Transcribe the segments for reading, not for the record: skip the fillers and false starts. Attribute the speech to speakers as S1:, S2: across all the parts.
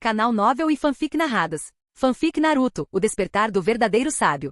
S1: Canal Novel e Fanfic Narradas. Fanfic Naruto, o despertar do verdadeiro sábio.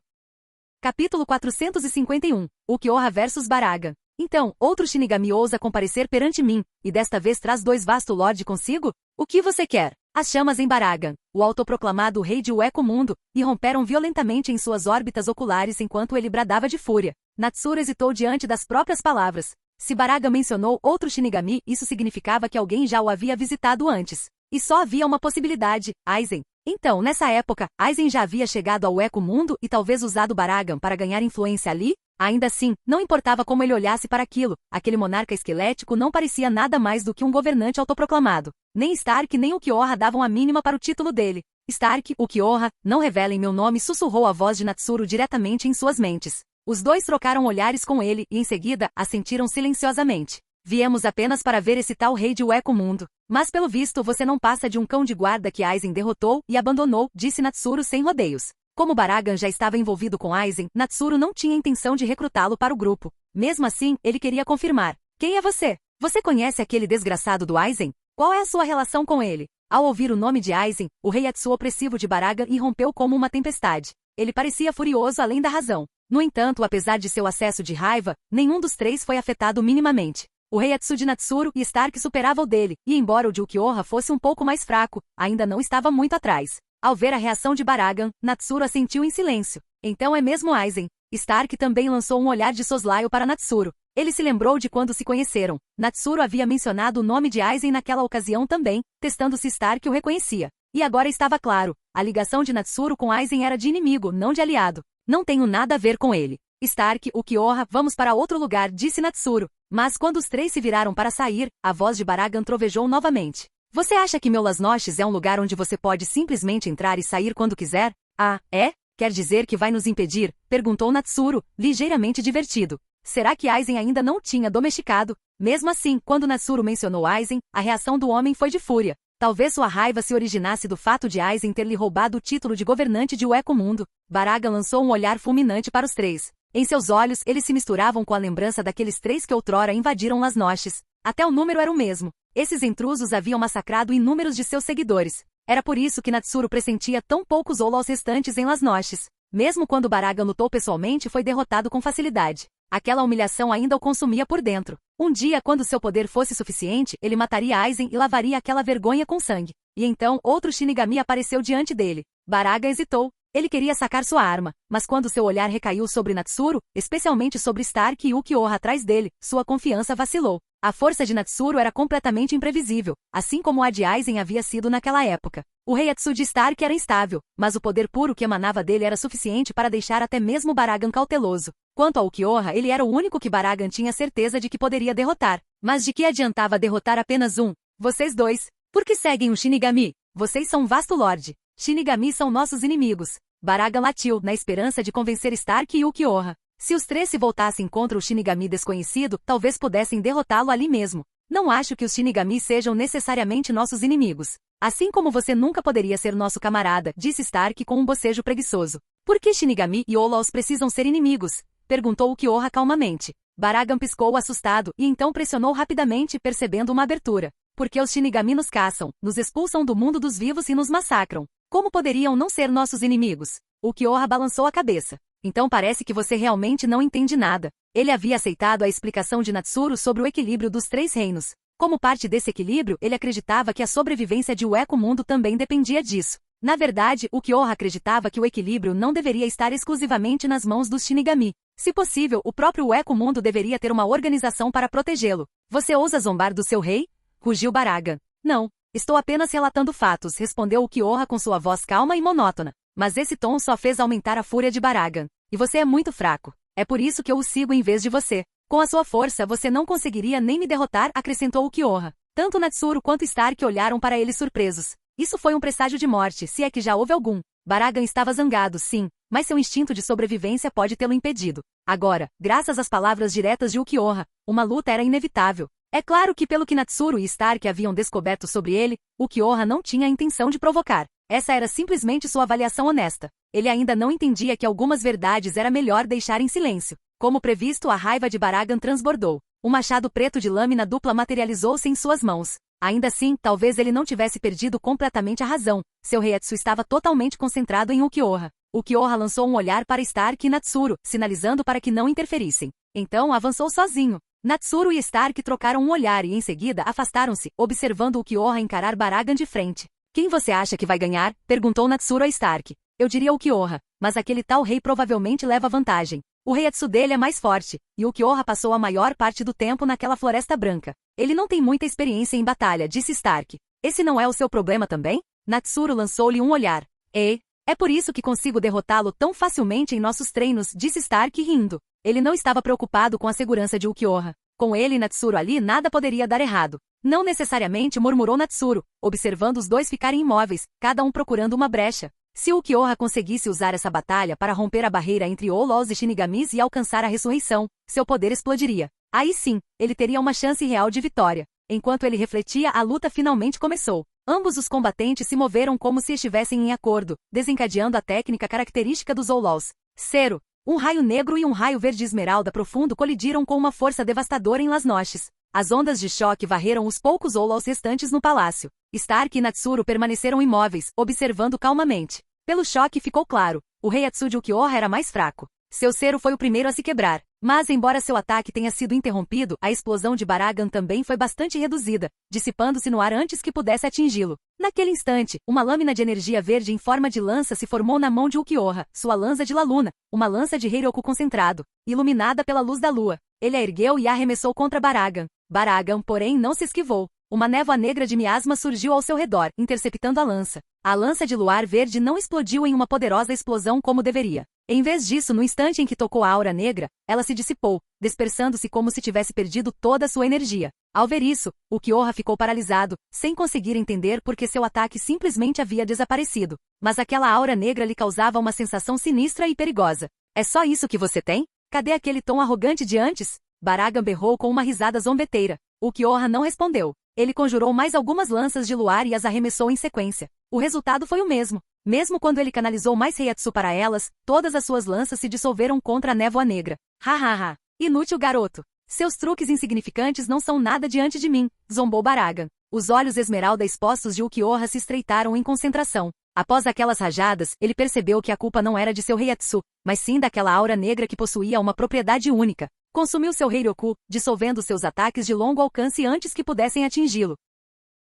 S1: Capítulo 451. Ukiyoha vs Baraga. Então, outro Shinigami ousa comparecer perante mim, e desta vez traz 2 vasto Lorde consigo? O que você quer? As chamas em Baragan, o autoproclamado rei de Ueco Mundo, irromperam violentamente em suas órbitas oculares enquanto ele bradava de fúria. Natsuru hesitou diante das próprias palavras. Se Baraga mencionou outro Shinigami, isso significava que alguém já o havia visitado antes. E só havia uma possibilidade, Aizen. Então, nessa época, Aizen já havia chegado ao Ueco Mundo e talvez usado Baragan para ganhar influência ali? Ainda assim, não importava como ele olhasse para aquilo, aquele monarca esquelético não parecia nada mais do que um governante autoproclamado. Nem Stark nem Ukiyoha davam a mínima para o título dele. Stark, Ukiyoha, não revelem meu nome, sussurrou a voz de Natsuru diretamente em suas mentes. Os dois trocaram olhares com ele e em seguida assentiram silenciosamente. Viemos apenas para ver esse tal rei de Ueco Mundo. Mas pelo visto você não passa de um cão de guarda que Aizen derrotou e abandonou, disse Natsuru sem rodeios. Como Baragan já estava envolvido com Aizen, Natsuru não tinha intenção de recrutá-lo para o grupo. Mesmo assim, ele queria confirmar. Quem é você? Você conhece aquele desgraçado do Aizen? Qual é a sua relação com ele? Ao ouvir o nome de Aizen, o reiatsu opressivo de Baragan irrompeu como uma tempestade. Ele parecia furioso além da razão. No entanto, apesar de seu acesso de raiva, nenhum dos 3 foi afetado minimamente. O reiatsu de Natsuru e Stark superava o dele, e embora o de Ukiyoha fosse um pouco mais fraco, ainda não estava muito atrás. Ao ver a reação de Baragan, Natsuru assentiu em silêncio. Então é mesmo Aizen. Stark também lançou um olhar de soslaio para Natsuru. Ele se lembrou de quando se conheceram. Natsuru havia mencionado o nome de Aizen naquela ocasião também, testando se Stark o reconhecia. E agora estava claro, a ligação de Natsuru com Aizen era de inimigo, não de aliado. Não tenho nada a ver com ele. Stark, Ukiyoha, vamos para outro lugar, disse Natsuru. Mas quando os 3 se viraram para sair, a voz de Baragan trovejou novamente. Você acha que meu Las Noches é um lugar onde você pode simplesmente entrar e sair quando quiser? Ah, é? Quer dizer que vai nos impedir? Perguntou Natsuru, ligeiramente divertido. Será que Aizen ainda não tinha domesticado? Mesmo assim, quando Natsuru mencionou Aizen, a reação do homem foi de fúria. Talvez sua raiva se originasse do fato de Aizen ter lhe roubado o título de governante de Ueco Mundo. Baragan lançou um olhar fulminante para os 3. Em seus olhos, eles se misturavam com a lembrança daqueles 3 que outrora invadiram Las Noches. Até o número era o mesmo. Esses intrusos haviam massacrado inúmeros de seus seguidores. Era por isso que Natsuru pressentia tão pouco Zolo aos restantes em Las Noches. Mesmo quando Baragan lutou pessoalmente, foi derrotado com facilidade. Aquela humilhação ainda o consumia por dentro. Um dia, quando seu poder fosse suficiente, ele mataria Aizen e lavaria aquela vergonha com sangue. E então, outro Shinigami apareceu diante dele. Baraga hesitou. Ele queria sacar sua arma, mas quando seu olhar recaiu sobre Natsuru, especialmente sobre Stark e Ukiyoha atrás dele, sua confiança vacilou. A força de Natsuru era completamente imprevisível, assim como a de Aizen havia sido naquela época. O reiatsu de Stark era instável, mas o poder puro que emanava dele era suficiente para deixar até mesmo Baragan cauteloso. Quanto a Ukiyoha, ele era o único que Baragan tinha certeza de que poderia derrotar. Mas de que adiantava derrotar apenas um? Vocês 2. Por que seguem o Shinigami? Vocês são um vasto Lorde. Shinigami são nossos inimigos. Baragan latiu, na esperança de convencer Stark e Ukiyoha. Se os 3 se voltassem contra o Shinigami desconhecido, talvez pudessem derrotá-lo ali mesmo. Não acho que os Shinigami sejam necessariamente nossos inimigos. Assim como você nunca poderia ser nosso camarada, disse Stark com um bocejo preguiçoso. Por que Shinigami e Olols precisam ser inimigos? Perguntou Ukiyoha calmamente. Baragan piscou assustado e então pressionou rapidamente, percebendo uma abertura. Porque os Shinigami nos caçam, nos expulsam do mundo dos vivos e nos massacram. Como poderiam não ser nossos inimigos? Ukiyoha balançou a cabeça. Então parece que você realmente não entende nada. Ele havia aceitado a explicação de Natsuru sobre o equilíbrio dos 3 reinos. Como parte desse equilíbrio, ele acreditava que a sobrevivência de Ueco Mundo também dependia disso. Na verdade, Ukiyoha acreditava que o equilíbrio não deveria estar exclusivamente nas mãos dos Shinigami. Se possível, o próprio Ueco Mundo deveria ter uma organização para protegê-lo. Você ousa zombar do seu rei? Rugiu Baragan. Não. Estou apenas relatando fatos, respondeu Ukiyoha com sua voz calma e monótona. Mas esse tom só fez aumentar a fúria de Baragan. E você é muito fraco. É por isso que eu o sigo em vez de você. Com a sua força você não conseguiria nem me derrotar, acrescentou Ukiyoha. Tanto Natsuru quanto Stark olharam para ele surpresos. Isso foi um presságio de morte, se é que já houve algum. Baragan estava zangado, sim, mas seu instinto de sobrevivência pode tê-lo impedido. Agora, graças às palavras diretas de Ukiyoha, uma luta era inevitável. É claro que pelo que Natsuru e Stark haviam descoberto sobre ele, Ukiyoha não tinha a intenção de provocar. Essa era simplesmente sua avaliação honesta. Ele ainda não entendia que algumas verdades era melhor deixar em silêncio. Como previsto, a raiva de Baragan transbordou. Um machado preto de lâmina dupla materializou-se em suas mãos. Ainda assim, talvez ele não tivesse perdido completamente a razão. Seu Heiatsu estava totalmente concentrado em Ukiyoha. Ukiyoha lançou um olhar para Stark e Natsuru, sinalizando para que não interferissem. Então avançou sozinho. Natsuru e Stark trocaram um olhar e em seguida afastaram-se, observando Ukiyoha encarar Baragan de frente. Quem você acha que vai ganhar? Perguntou Natsuru a Stark. Eu diria Ukiyoha, mas aquele tal rei provavelmente leva vantagem. O Heiatsu dele é mais forte, e Ukiyoha passou a maior parte do tempo naquela floresta branca. Ele não tem muita experiência em batalha, disse Stark. Esse não é o seu problema também? Natsuru lançou-lhe um olhar. É por isso que consigo derrotá-lo tão facilmente em nossos treinos, disse Stark rindo. Ele não estava preocupado com a segurança de Ukiyoha. Com ele e Natsuru ali nada poderia dar errado. Não necessariamente, murmurou Natsuru, observando os dois ficarem imóveis, cada um procurando uma brecha. Se Ukiyoha conseguisse usar essa batalha para romper a barreira entre Outlaws e Shinigamis e alcançar a ressurreição, seu poder explodiria. Aí sim, ele teria uma chance real de vitória. Enquanto ele refletia, a luta finalmente começou. Ambos os combatentes se moveram como se estivessem em acordo, desencadeando a técnica característica dos Outlaws. Cero. Um raio negro e um raio verde esmeralda profundo colidiram com uma força devastadora em Las Noches. As ondas de choque varreram os poucos Outlaws restantes no palácio. Stark e Natsuru permaneceram imóveis, observando calmamente. Pelo choque ficou claro, o Heiatsu de Ukiyoha era mais fraco. Seu cero foi o primeiro a se quebrar. Mas embora seu ataque tenha sido interrompido, a explosão de Baragan também foi bastante reduzida, dissipando-se no ar antes que pudesse atingi-lo. Naquele instante, uma lâmina de energia verde em forma de lança se formou na mão de Ukiyoha, sua lança de Laluna, uma lança de Heiryoku concentrado, iluminada pela luz da lua. Ele a ergueu e a arremessou contra Baragan. Baragan, porém, não se esquivou. Uma névoa negra de miasma surgiu ao seu redor, interceptando a lança. A lança de luar verde não explodiu em uma poderosa explosão como deveria. Em vez disso, no instante em que tocou a aura negra, ela se dissipou, dispersando-se como se tivesse perdido toda a sua energia. Ao ver isso, Ukiyoha ficou paralisado, sem conseguir entender por que seu ataque simplesmente havia desaparecido. Mas aquela aura negra lhe causava uma sensação sinistra e perigosa. É só isso que você tem? Cadê aquele tom arrogante de antes? Baragan berrou com uma risada zombeteira. Ukiyoha não respondeu. Ele conjurou mais algumas lanças de luar e as arremessou em sequência. O resultado foi o mesmo. Mesmo quando ele canalizou mais Heiatsu para elas, todas as suas lanças se dissolveram contra a névoa negra. Ha. Inútil garoto. Seus truques insignificantes não são nada diante de mim, zombou Baragan. Os olhos esmeralda expostos de Ukiyoha se estreitaram em concentração. Após aquelas rajadas, ele percebeu que a culpa não era de seu Heiatsu, mas sim daquela aura negra que possuía uma propriedade única. Consumiu seu Heiryoku, dissolvendo seus ataques de longo alcance antes que pudessem atingi-lo.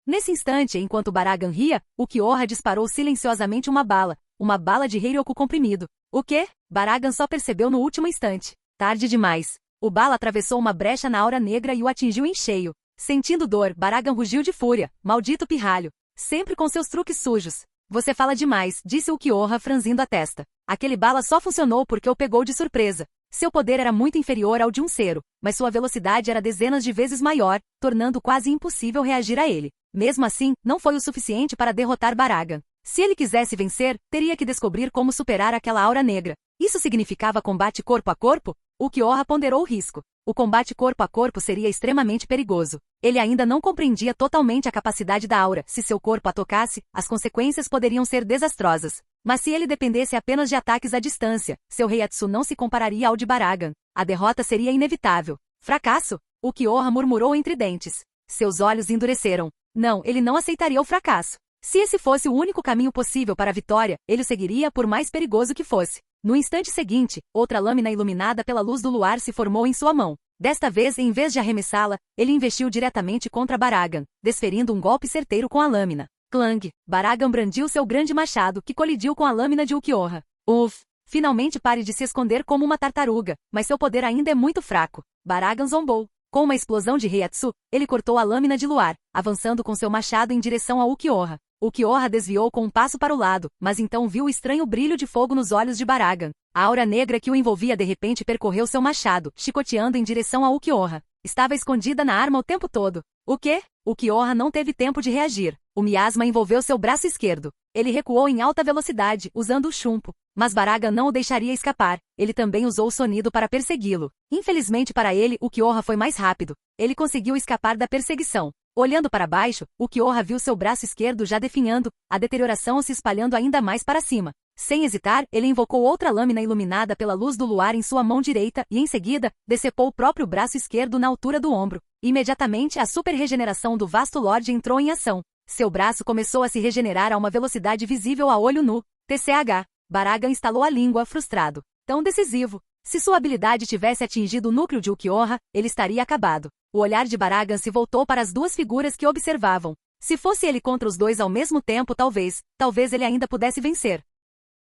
S1: Nesse instante, enquanto Baragan ria, Ukiyoha disparou silenciosamente uma bala de Heiryoku comprimido. O quê? Baragan só percebeu no último instante. Tarde demais. O bala atravessou uma brecha na aura negra e o atingiu em cheio. Sentindo dor, Baragan rugiu de fúria. Maldito pirralho. Sempre com seus truques sujos. Você fala demais, disse Ukiyoha franzindo a testa. Aquele bala só funcionou porque o pegou de surpresa. Seu poder era muito inferior ao de um cero, mas sua velocidade era dezenas de vezes maior, tornando quase impossível reagir a ele. Mesmo assim, não foi o suficiente para derrotar Baragan. Se ele quisesse vencer, teria que descobrir como superar aquela aura negra. Isso significava combate corpo a corpo? Ukiyoha ponderou o risco. O combate corpo a corpo seria extremamente perigoso. Ele ainda não compreendia totalmente a capacidade da aura. Se seu corpo a tocasse, as consequências poderiam ser desastrosas. Mas se ele dependesse apenas de ataques à distância, seu Heiatsu não se compararia ao de Baragan. A derrota seria inevitável. Fracasso? Ukiyoha murmurou entre dentes. Seus olhos endureceram. Não, ele não aceitaria o fracasso. Se esse fosse o único caminho possível para a vitória, ele o seguiria por mais perigoso que fosse. No instante seguinte, outra lâmina iluminada pela luz do luar se formou em sua mão. Desta vez, em vez de arremessá-la, ele investiu diretamente contra Baragan, desferindo um golpe certeiro com a lâmina. Clang! Baragan brandiu seu grande machado, que colidiu com a lâmina de Ukiyoha. Finalmente pare de se esconder como uma tartaruga, mas seu poder ainda é muito fraco. Baragan zombou. Com uma explosão de Heiatsu, ele cortou a lâmina de luar, avançando com seu machado em direção a Ukiyoha. Ukiyoha desviou com um passo para o lado, mas então viu o estranho brilho de fogo nos olhos de Baragan. A aura negra que o envolvia de repente percorreu seu machado, chicoteando em direção a Ukiyoha. Estava escondida na arma o tempo todo. O quê? Ukiyoha não teve tempo de reagir. O miasma envolveu seu braço esquerdo. Ele recuou em alta velocidade, usando o chumbo. Mas Baragan não o deixaria escapar. Ele também usou o sonido para persegui-lo. Infelizmente para ele, Ukiyoha foi mais rápido. Ele conseguiu escapar da perseguição. Olhando para baixo, Ukiyoha viu seu braço esquerdo já definhando, a deterioração se espalhando ainda mais para cima. Sem hesitar, ele invocou outra lâmina iluminada pela luz do luar em sua mão direita e, em seguida, decepou o próprio braço esquerdo na altura do ombro. Imediatamente a super-regeneração do vasto Lorde entrou em ação. Seu braço começou a se regenerar a uma velocidade visível a olho nu. TCH. Baragan estalou a língua, frustrado. Tão decisivo. Se sua habilidade tivesse atingido o núcleo de Ulquiorra, ele estaria acabado. O olhar de Baragan se voltou para as duas figuras que observavam. Se fosse ele contra os dois ao mesmo tempo, talvez ele ainda pudesse vencer.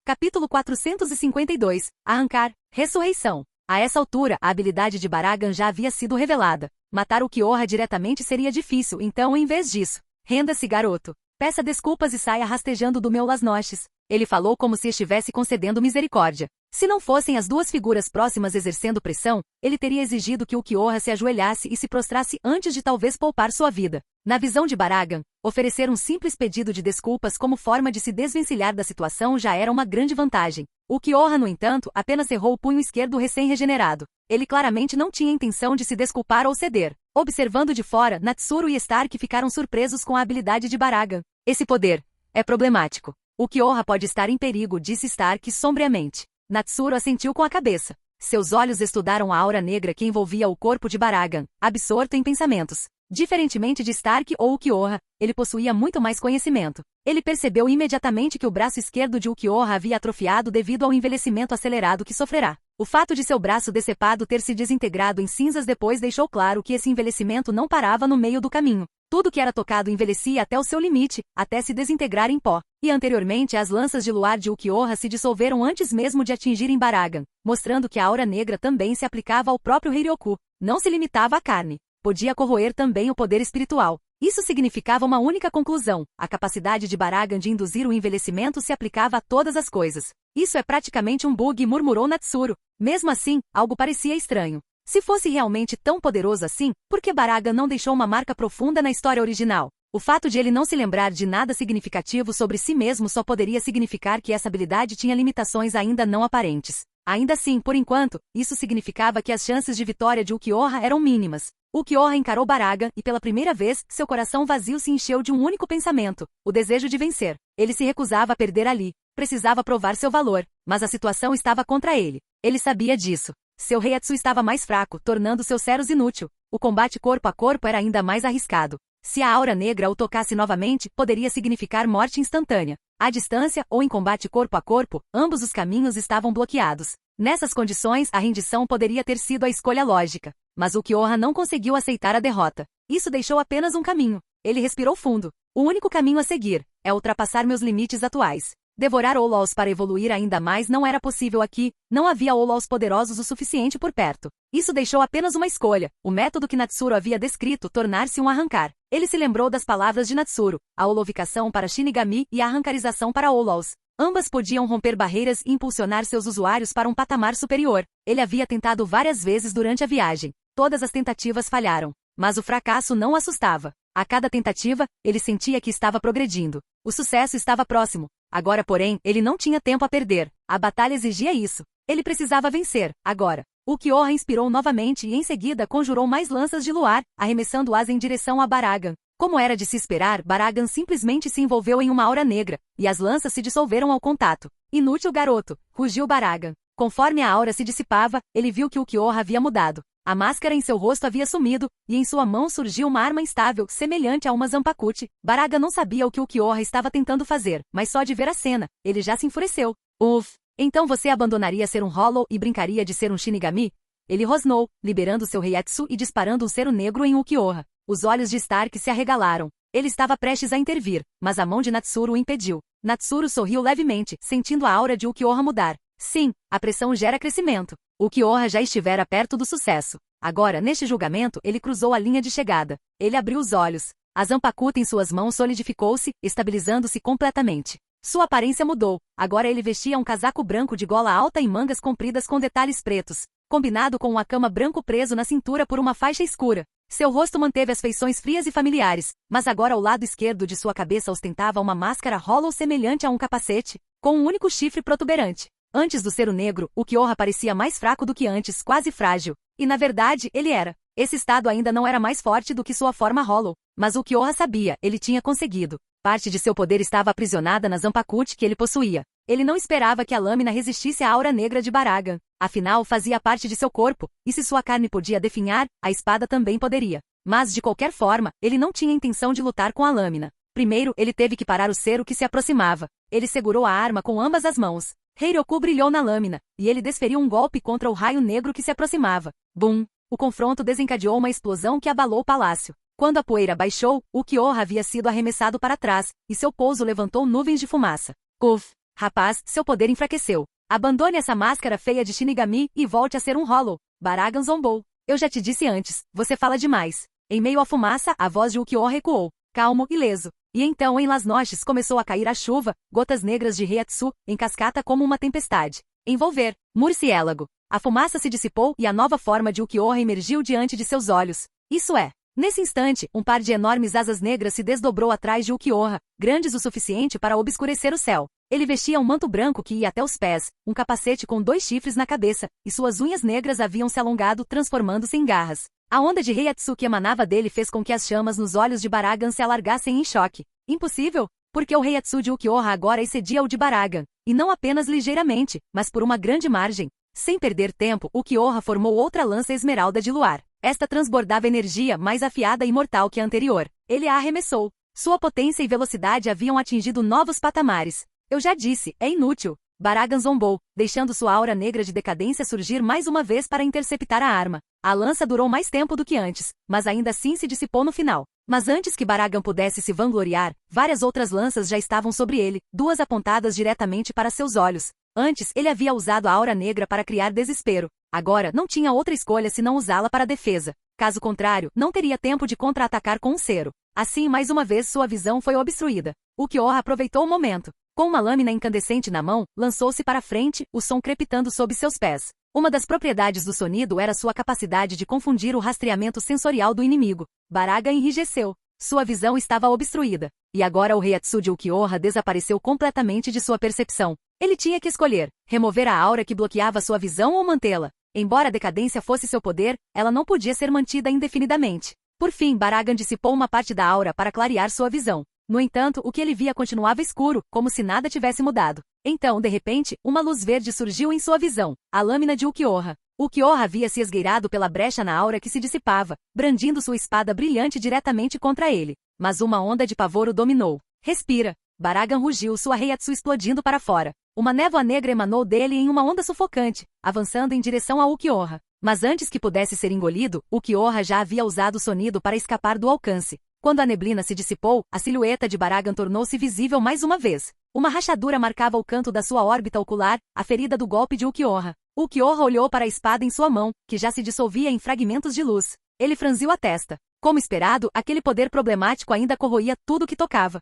S1: Capítulo 452. Arrancar. Ressurreição. A essa altura, a habilidade de Baragan já havia sido revelada. Matar Ulquiorra diretamente seria difícil, então em vez disso, renda-se, garoto. Peça desculpas e saia rastejando do meu Las Noches. Ele falou como se estivesse concedendo misericórdia. Se não fossem as duas figuras próximas exercendo pressão, ele teria exigido que Ulquiorra se ajoelhasse e se prostrasse antes de talvez poupar sua vida. Na visão de Baragan, oferecer um simples pedido de desculpas como forma de se desvencilhar da situação já era uma grande vantagem. Ulquiorra, no entanto, apenas cerrou o punho esquerdo recém-regenerado. Ele claramente não tinha intenção de se desculpar ou ceder. Observando de fora, Natsuru e Stark ficaram surpresos com a habilidade de Baragan. Esse poder é problemático. Ulquiorra pode estar em perigo, disse Stark sombriamente. Natsuru assentiu com a cabeça. Seus olhos estudaram a aura negra que envolvia o corpo de Baragan, absorto em pensamentos. Diferentemente de Stark ou Ulquiorra, ele possuía muito mais conhecimento. Ele percebeu imediatamente que o braço esquerdo de Ulquiorra havia atrofiado devido ao envelhecimento acelerado que sofrerá. O fato de seu braço decepado ter se desintegrado em cinzas depois deixou claro que esse envelhecimento não parava no meio do caminho. Tudo que era tocado envelhecia até o seu limite, até se desintegrar em pó. E anteriormente as lanças de luar de Ulquiorra se dissolveram antes mesmo de atingirem Baragan, mostrando que a aura negra também se aplicava ao próprio Heiryoku. Não se limitava à carne. Podia corroer também o poder espiritual. Isso significava uma única conclusão: a capacidade de Baragan de induzir o envelhecimento se aplicava a todas as coisas. Isso é praticamente um bug, murmurou Natsuru. Mesmo assim, algo parecia estranho. Se fosse realmente tão poderoso assim, por que Baragan não deixou uma marca profunda na história original? O fato de ele não se lembrar de nada significativo sobre si mesmo só poderia significar que essa habilidade tinha limitações ainda não aparentes. Ainda assim, por enquanto, isso significava que as chances de vitória de Ulquiorra eram mínimas. Ulquiorra encarou Baragan e pela primeira vez, seu coração vazio se encheu de um único pensamento: o desejo de vencer. Ele se recusava a perder ali. Precisava provar seu valor, mas a situação estava contra ele. Ele sabia disso. Seu Reiatsu estava mais fraco, tornando seu Ceros inútil. O combate corpo a corpo era ainda mais arriscado. Se a aura negra o tocasse novamente, poderia significar morte instantânea. À distância ou em combate corpo a corpo, ambos os caminhos estavam bloqueados. Nessas condições, a rendição poderia ter sido a escolha lógica. Mas Ulquiorra não conseguiu aceitar a derrota. Isso deixou apenas um caminho. Ele respirou fundo. O único caminho a seguir é ultrapassar meus limites atuais. Devorar Olols para evoluir ainda mais não era possível aqui, não havia Olols poderosos o suficiente por perto. Isso deixou apenas uma escolha: o método que Natsuru havia descrito tornar-se um arrancar. Ele se lembrou das palavras de Natsuru: a holovicação para Shinigami e a arrancarização para Olols. Ambas podiam romper barreiras e impulsionar seus usuários para um patamar superior. Ele havia tentado várias vezes durante a viagem. Todas as tentativas falharam. Mas o fracasso não o assustava. A cada tentativa, ele sentia que estava progredindo. O sucesso estava próximo. Agora, porém, ele não tinha tempo a perder. A batalha exigia isso. Ele precisava vencer, agora. Ulquiorra inspirou novamente e em seguida conjurou mais lanças de luar, arremessando-as em direção a Baragan. Como era de se esperar, Baragan simplesmente se envolveu em uma aura negra, e as lanças se dissolveram ao contato. Inútil garoto, rugiu Baragan. Conforme a aura se dissipava, ele viu que Ulquiorra havia mudado. A máscara em seu rosto havia sumido, e em sua mão surgiu uma arma instável, semelhante a uma Zanpakuti. Baragan não sabia o que Ulquiorra estava tentando fazer, mas só de ver a cena, ele já se enfureceu. Uff! Então você abandonaria ser um Hollow e brincaria de ser um Shinigami? Ele rosnou, liberando seu Reiatsu e disparando um cero negro em Ulquiorra. Os olhos de Stark se arregalaram. Ele estava prestes a intervir, mas a mão de Natsuru o impediu. Natsuru sorriu levemente, sentindo a aura de Ulquiorra mudar. Sim, a pressão gera crescimento. Ulquiorra já estivera perto do sucesso. Agora, neste julgamento, ele cruzou a linha de chegada. Ele abriu os olhos. A Zanpakuta em suas mãos solidificou-se, estabilizando-se completamente. Sua aparência mudou. Agora ele vestia um casaco branco de gola alta e mangas compridas com detalhes pretos, combinado com um akama branco preso na cintura por uma faixa escura. Seu rosto manteve as feições frias e familiares, mas agora o lado esquerdo de sua cabeça ostentava uma máscara hollow semelhante a um capacete, com um único chifre protuberante. Antes do cero negro, Ulquiorra parecia mais fraco do que antes, quase frágil. E na verdade, ele era. Esse estado ainda não era mais forte do que sua forma hollow. Mas Ulquiorra sabia, ele tinha conseguido. Parte de seu poder estava aprisionada na Zanpakuti que ele possuía. Ele não esperava que a lâmina resistisse à aura negra de Baragan. Afinal, fazia parte de seu corpo, e se sua carne podia definhar, a espada também poderia. Mas, de qualquer forma, ele não tinha intenção de lutar com a lâmina. Primeiro, ele teve que parar o Cero que se aproximava. Ele segurou a arma com ambas as mãos. Heiroku brilhou na lâmina, e ele desferiu um golpe contra o raio negro que se aproximava. Bum! O confronto desencadeou uma explosão que abalou o palácio. Quando a poeira baixou, Ukiyoha havia sido arremessado para trás, e seu pouso levantou nuvens de fumaça. Uf! Rapaz, seu poder enfraqueceu. Abandone essa máscara feia de Shinigami e volte a ser um Hollow. Baragan zombou. Eu já te disse antes, você fala demais. Em meio à fumaça, a voz de Ukiyoha recuou, calmo e leso. E então em Las Noches começou a cair a chuva, gotas negras de Reiatsu, em cascata como uma tempestade. Envolver. Murciélago. A fumaça se dissipou e a nova forma de Ukiyoha emergiu diante de seus olhos. Isso é. Nesse instante, um par de enormes asas negras se desdobrou atrás de Ukiyoha, grandes o suficiente para obscurecer o céu. Ele vestia um manto branco que ia até os pés, um capacete com 2 chifres na cabeça, e suas unhas negras haviam se alongado transformando-se em garras. A onda de Reiatsu que emanava dele fez com que as chamas nos olhos de Baragan se alargassem em choque. Impossível, porque o Reiatsu de Ukiyoha agora excedia o de Baragan, e não apenas ligeiramente, mas por uma grande margem. Sem perder tempo, Ukiyoha formou outra lança esmeralda de luar. Esta transbordava energia mais afiada e mortal que a anterior. Ele a arremessou. Sua potência e velocidade haviam atingido novos patamares. Eu já disse, é inútil. Baragan zombou, deixando sua aura negra de decadência surgir mais uma vez para interceptar a arma. A lança durou mais tempo do que antes, mas ainda assim se dissipou no final. Mas antes que Baragan pudesse se vangloriar, várias outras lanças já estavam sobre ele, 2 apontadas diretamente para seus olhos. Antes, ele havia usado a aura negra para criar desespero. Agora, não tinha outra escolha senão usá-la para defesa. Caso contrário, não teria tempo de contra-atacar com um Cero. Assim, mais uma vez sua visão foi obstruída. Ukiyoha aproveitou o momento. Com uma lâmina incandescente na mão, lançou-se para frente, o som crepitando sob seus pés. Uma das propriedades do sonido era sua capacidade de confundir o rastreamento sensorial do inimigo. Baraga enrijeceu. Sua visão estava obstruída. E agora o Reiatsu de Ukiyoha desapareceu completamente de sua percepção. Ele tinha que escolher, remover a aura que bloqueava sua visão ou mantê-la. Embora a decadência fosse seu poder, ela não podia ser mantida indefinidamente. Por fim, Baragan dissipou uma parte da aura para clarear sua visão. No entanto, o que ele via continuava escuro, como se nada tivesse mudado. Então, de repente, uma luz verde surgiu em sua visão, a lâmina de Ukiyoha. Ukiyoha havia se esgueirado pela brecha na aura que se dissipava, brandindo sua espada brilhante diretamente contra ele. Mas uma onda de pavor o dominou. Respira. Baragan rugiu, sua Reiatsu explodindo para fora. Uma névoa negra emanou dele em uma onda sufocante, avançando em direção a Ukiyoha. Mas antes que pudesse ser engolido, Ukiyoha já havia usado o sonido para escapar do alcance. Quando a neblina se dissipou, a silhueta de Baragan tornou-se visível mais uma vez. Uma rachadura marcava o canto da sua órbita ocular, a ferida do golpe de Ukiyoha. Ukiyoha olhou para a espada em sua mão, que já se dissolvia em fragmentos de luz. Ele franziu a testa. Como esperado, aquele poder problemático ainda corroía tudo que tocava.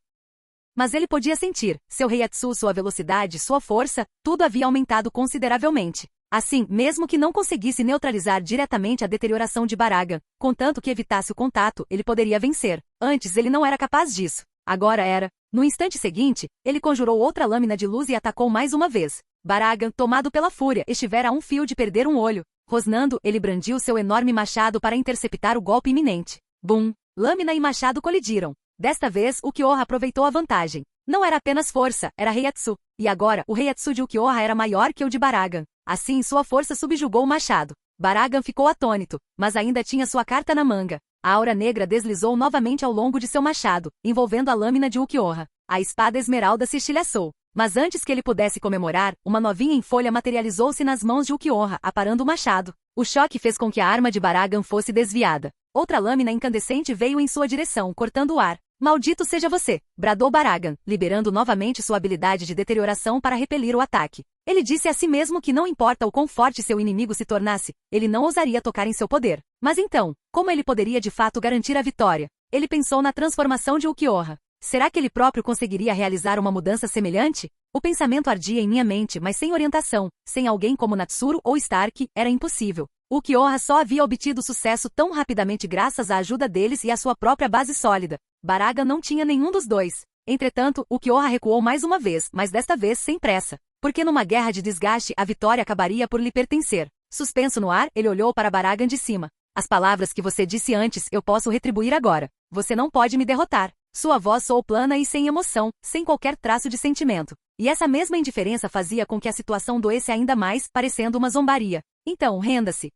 S1: Mas ele podia sentir, seu Reiatsu, sua velocidade, sua força, tudo havia aumentado consideravelmente. Assim, mesmo que não conseguisse neutralizar diretamente a deterioração de Baragan, contanto que evitasse o contato, ele poderia vencer. Antes ele não era capaz disso. Agora era. No instante seguinte, ele conjurou outra lâmina de luz e atacou mais uma vez. Baragan, tomado pela fúria, estivera a um fio de perder um olho. Rosnando, ele brandiu seu enorme machado para interceptar o golpe iminente. Bum! Lâmina e machado colidiram. Desta vez, Ukiyoha aproveitou a vantagem. Não era apenas força, era Reiatsu. E agora, o Reiatsu de Ukiyoha era maior que o de Baragan. Assim, sua força subjugou o machado. Baragan ficou atônito, mas ainda tinha sua carta na manga. A aura negra deslizou novamente ao longo de seu machado, envolvendo a lâmina de Ukiyoha. A espada esmeralda se estilhaçou. Mas antes que ele pudesse comemorar, uma novinha em folha materializou-se nas mãos de Ukiyoha, aparando o machado. O choque fez com que a arma de Baragan fosse desviada. Outra lâmina incandescente veio em sua direção, cortando o ar. Maldito seja você! Bradou Baragan, liberando novamente sua habilidade de deterioração para repelir o ataque. Ele disse a si mesmo que não importa o quão forte seu inimigo se tornasse, ele não ousaria tocar em seu poder. Mas então, como ele poderia de fato garantir a vitória? Ele pensou na transformação de Ukiyoha. Será que ele próprio conseguiria realizar uma mudança semelhante? O pensamento ardia em minha mente, mas sem orientação, sem alguém como Natsuru ou Stark, era impossível. Ukiyoha só havia obtido sucesso tão rapidamente graças à ajuda deles e à sua própria base sólida. Baragan não tinha nenhum dos dois. Entretanto, Ukiyoha recuou mais uma vez, mas desta vez sem pressa. Porque numa guerra de desgaste a vitória acabaria por lhe pertencer. Suspenso no ar, ele olhou para Baragan de cima. As palavras que você disse antes eu posso retribuir agora. Você não pode me derrotar. Sua voz soou plana e sem emoção, sem qualquer traço de sentimento. E essa mesma indiferença fazia com que a situação doesse ainda mais, parecendo uma zombaria. Então, renda-se.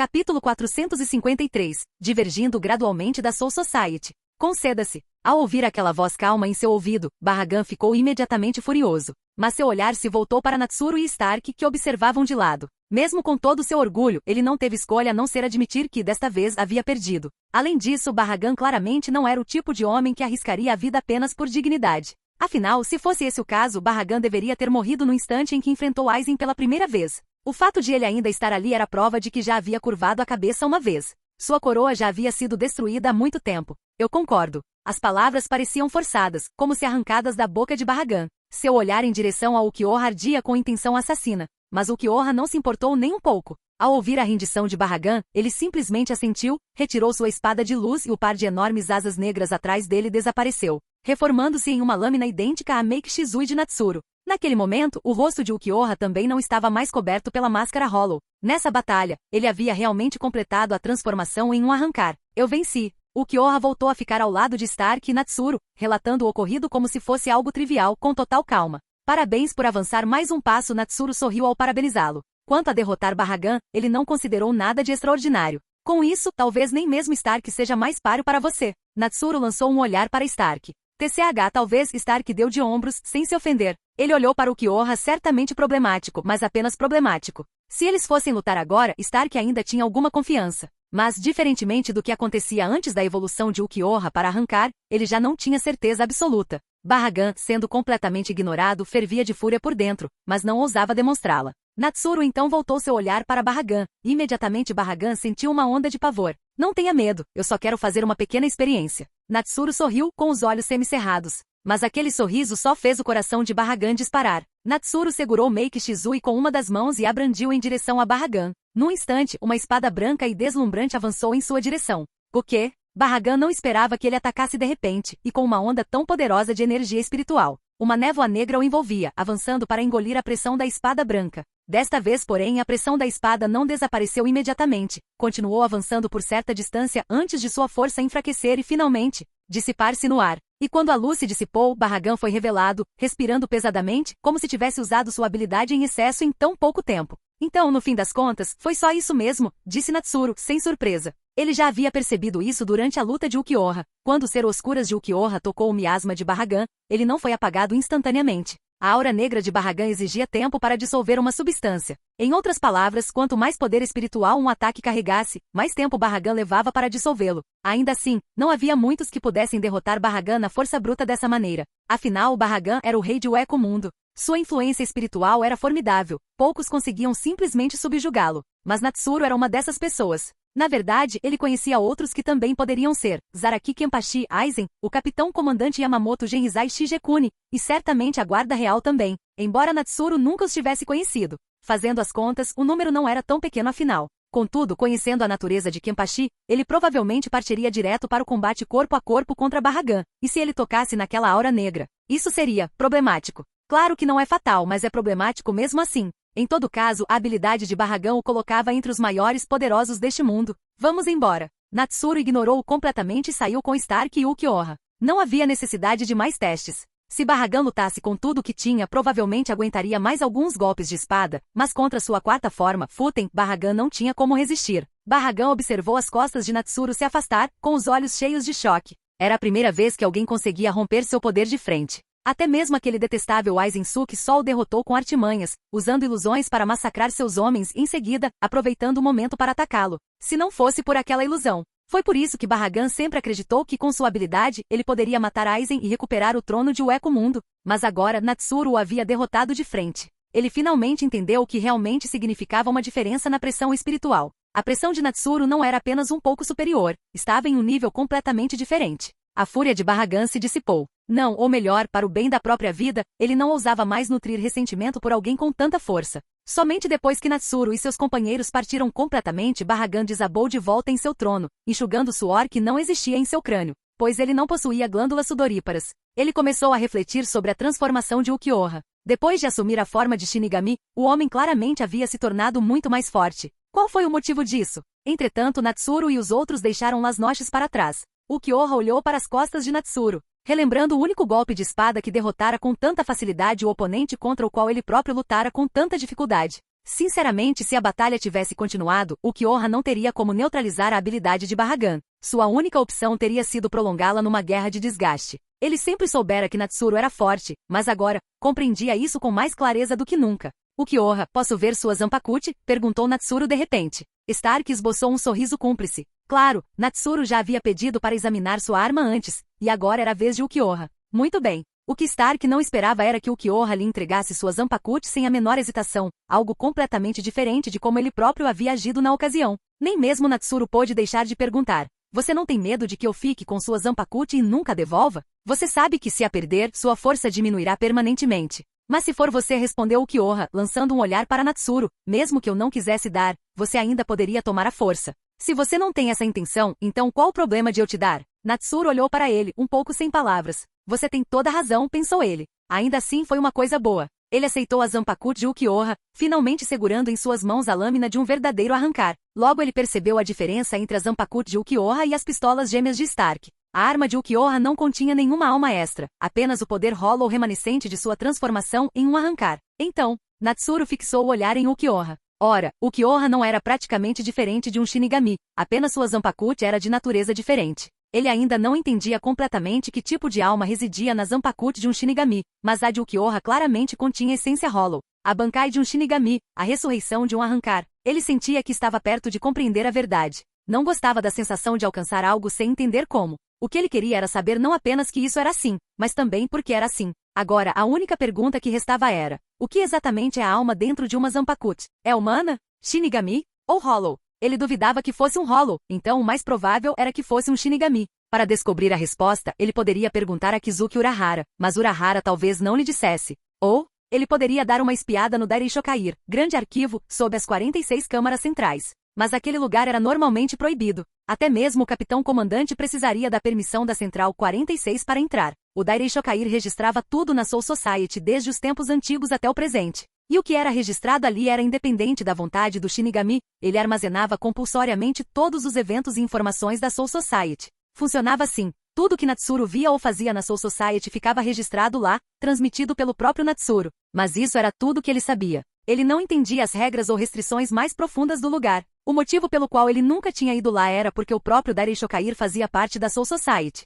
S1: Capítulo 453. Divergindo gradualmente da Soul Society. Conceda-se. Ao ouvir aquela voz calma em seu ouvido, Barragan ficou imediatamente furioso. Mas seu olhar se voltou para Natsuru e Stark, que observavam de lado. Mesmo com todo seu orgulho, ele não teve escolha a não ser admitir que, desta vez, havia perdido. Além disso, Barragan claramente não era o tipo de homem que arriscaria a vida apenas por dignidade. Afinal, se fosse esse o caso, Barragan deveria ter morrido no instante em que enfrentou Aizen pela primeira vez. O fato de ele ainda estar ali era prova de que já havia curvado a cabeça uma vez. Sua coroa já havia sido destruída há muito tempo. Eu concordo. As palavras pareciam forçadas, como se arrancadas da boca de Barragan. Seu olhar em direção a Ulquiorra ardia com intenção assassina. Mas Ulquiorra não se importou nem um pouco. Ao ouvir a rendição de Barragan, ele simplesmente assentiu, retirou sua espada de luz e o par de enormes asas negras atrás dele desapareceu, reformando-se em uma lâmina idêntica à Make Shizui de Natsuru. Naquele momento, o rosto de Ulquiorra também não estava mais coberto pela máscara Hollow. Nessa batalha, ele havia realmente completado a transformação em um arrancar. Eu venci. Ulquiorra voltou a ficar ao lado de Stark e Natsuru, relatando o ocorrido como se fosse algo trivial, com total calma. Parabéns por avançar mais um passo. Natsuru sorriu ao parabenizá-lo. Quanto a derrotar Barragan, ele não considerou nada de extraordinário. Com isso, talvez nem mesmo Stark seja mais páreo para você. Natsuru lançou um olhar para Stark. TCH talvez Stark deu de ombros, sem se ofender. Ele olhou para Ulquiorra certamente problemático, mas apenas problemático. Se eles fossem lutar agora, Stark ainda tinha alguma confiança. Mas, diferentemente do que acontecia antes da evolução de Ulquiorra para arrancar, ele já não tinha certeza absoluta. Barragan, sendo completamente ignorado, fervia de fúria por dentro, mas não ousava demonstrá-la. Natsuru então voltou seu olhar para Barragan. Imediatamente Barragan sentiu uma onda de pavor. Não tenha medo, eu só quero fazer uma pequena experiência. Natsuru sorriu, com os olhos semicerrados. Mas aquele sorriso só fez o coração de Barragan disparar. Natsuru segurou Make Shizui com uma das mãos e a brandiu em direção a Barragan. Num instante, uma espada branca e deslumbrante avançou em sua direção. O quê? Barragan não esperava que ele atacasse de repente, e com uma onda tão poderosa de energia espiritual. Uma névoa negra o envolvia, avançando para engolir a pressão da espada branca. Desta vez, porém, a pressão da espada não desapareceu imediatamente. Continuou avançando por certa distância antes de sua força enfraquecer e, finalmente, dissipar-se no ar. E quando a luz se dissipou, Barragan foi revelado, respirando pesadamente, como se tivesse usado sua habilidade em excesso em tão pouco tempo. Então, no fim das contas, foi só isso mesmo, disse Natsuru, sem surpresa. Ele já havia percebido isso durante a luta de Ulquiorra. Quando o ser Oscuras de Ulquiorra tocou o miasma de Barragan, ele não foi apagado instantaneamente. A aura negra de Barragan exigia tempo para dissolver uma substância. Em outras palavras, quanto mais poder espiritual um ataque carregasse, mais tempo Barragan levava para dissolvê-lo. Ainda assim, não havia muitos que pudessem derrotar Barragan na força bruta dessa maneira. Afinal, Barragan era o rei de Ueco Mundo. Sua influência espiritual era formidável. Poucos conseguiam simplesmente subjugá-lo. Mas Natsuru era uma dessas pessoas. Na verdade, ele conhecia outros que também poderiam ser Zaraki Kenpachi Aizen, o capitão-comandante Yamamoto Genrizai Shigekuni, e certamente a guarda real também, embora Natsuru nunca os tivesse conhecido. Fazendo as contas, o número não era tão pequeno afinal. Contudo, conhecendo a natureza de Kenpachi, ele provavelmente partiria direto para o combate corpo a corpo contra Barragan, e se ele tocasse naquela aura negra, isso seria problemático. Claro que não é fatal, mas é problemático mesmo assim. Em todo caso, a habilidade de Barragan o colocava entre os maiores poderosos deste mundo. Vamos embora. Natsuru ignorou-o completamente e saiu com Stark e Ulquiorra. Não havia necessidade de mais testes. Se Barragan lutasse com tudo o que tinha, provavelmente aguentaria mais alguns golpes de espada, mas contra sua quarta forma, Futen, Barragan não tinha como resistir. Barragan observou as costas de Natsuru se afastar, com os olhos cheios de choque. Era a primeira vez que alguém conseguia romper seu poder de frente. Até mesmo aquele detestável Aizen Suki só o derrotou com artimanhas, usando ilusões para massacrar seus homens e em seguida, aproveitando o momento para atacá-lo. Se não fosse por aquela ilusão. Foi por isso que Barragan sempre acreditou que com sua habilidade, ele poderia matar Aizen e recuperar o trono de Ueco Mundo. Mas agora, Natsuru o havia derrotado de frente. Ele finalmente entendeu o que realmente significava uma diferença na pressão espiritual. A pressão de Natsuru não era apenas um pouco superior, estava em um nível completamente diferente. A fúria de Barragan se dissipou. Não, ou melhor, para o bem da própria vida, ele não ousava mais nutrir ressentimento por alguém com tanta força. Somente depois que Natsuru e seus companheiros partiram completamente, Barragan desabou de volta em seu trono, enxugando o suor que não existia em seu crânio, pois ele não possuía glândulas sudoríparas. Ele começou a refletir sobre a transformação de Ulquiorra. Depois de assumir a forma de Shinigami, o homem claramente havia se tornado muito mais forte. Qual foi o motivo disso? Entretanto, Natsuru e os outros deixaram Las Noches para trás. Ulquiorra olhou para as costas de Natsuru, relembrando o único golpe de espada que derrotara com tanta facilidade o oponente contra o qual ele próprio lutara com tanta dificuldade. Sinceramente, se a batalha tivesse continuado, Ukiyoha não teria como neutralizar a habilidade de Bahagan. Sua única opção teria sido prolongá-la numa guerra de desgaste. Ele sempre soubera que Natsuru era forte, mas agora, compreendia isso com mais clareza do que nunca. Ukiyoha, posso ver sua Zanpakuti? Perguntou Natsuru de repente. Stark esboçou um sorriso cúmplice. Claro, Natsuru já havia pedido para examinar sua arma antes, e agora era a vez de Ukiyoha. Muito bem. O que Stark não esperava era que Ukiyoha lhe entregasse sua Zanpakuti sem a menor hesitação, algo completamente diferente de como ele próprio havia agido na ocasião. Nem mesmo Natsuru pôde deixar de perguntar. Você não tem medo de que eu fique com sua Zanpakuti e nunca devolva? Você sabe que se a perder, sua força diminuirá permanentemente. Mas se for você, respondeu Ukiyoha, lançando um olhar para Natsuru, mesmo que eu não quisesse dar, você ainda poderia tomar a força. Se você não tem essa intenção, então qual o problema de eu te dar? Natsuru olhou para ele, um pouco sem palavras. Você tem toda a razão, pensou ele. Ainda assim foi uma coisa boa. Ele aceitou a Zanpakuti de Ukiyoha, finalmente segurando em suas mãos a lâmina de um verdadeiro arrancar. Logo ele percebeu a diferença entre a Zanpakuti de Ukiyoha e as pistolas gêmeas de Stark. A arma de Ukiyoha não continha nenhuma alma extra, apenas o poder hollow remanescente de sua transformação em um arrancar. Então, Natsuru fixou o olhar em Ukiyoha. Ora, Ukiyoha não era praticamente diferente de um Shinigami, apenas sua Zanpakuti era de natureza diferente. Ele ainda não entendia completamente que tipo de alma residia na Zanpakuti de um Shinigami, mas a de Ukiyoha claramente continha essência hollow. A Bankai de um Shinigami, a ressurreição de um arrancar. Ele sentia que estava perto de compreender a verdade. Não gostava da sensação de alcançar algo sem entender como. O que ele queria era saber não apenas que isso era assim, mas também por que era assim. Agora, a única pergunta que restava era: o que exatamente é a alma dentro de uma Zanpakuti? É humana? Shinigami? Ou hollow? Ele duvidava que fosse um hollow, então o mais provável era que fosse um Shinigami. Para descobrir a resposta, ele poderia perguntar a Kizuki Urahara, mas Urahara talvez não lhe dissesse. Ou, ele poderia dar uma espiada no Dairei-Shokair, grande arquivo, sob as 46 câmaras centrais. Mas aquele lugar era normalmente proibido. Até mesmo o capitão-comandante precisaria da permissão da Central 46 para entrar. O Dairei-Shokair registrava tudo na Soul Society desde os tempos antigos até o presente. E o que era registrado ali era independente da vontade do Shinigami, ele armazenava compulsoriamente todos os eventos e informações da Soul Society. Funcionava assim, tudo que Natsuru via ou fazia na Soul Society ficava registrado lá, transmitido pelo próprio Natsuru. Mas isso era tudo que ele sabia. Ele não entendia as regras ou restrições mais profundas do lugar. O motivo pelo qual ele nunca tinha ido lá era porque o próprio Dairei-Shokair fazia parte da Soul Society.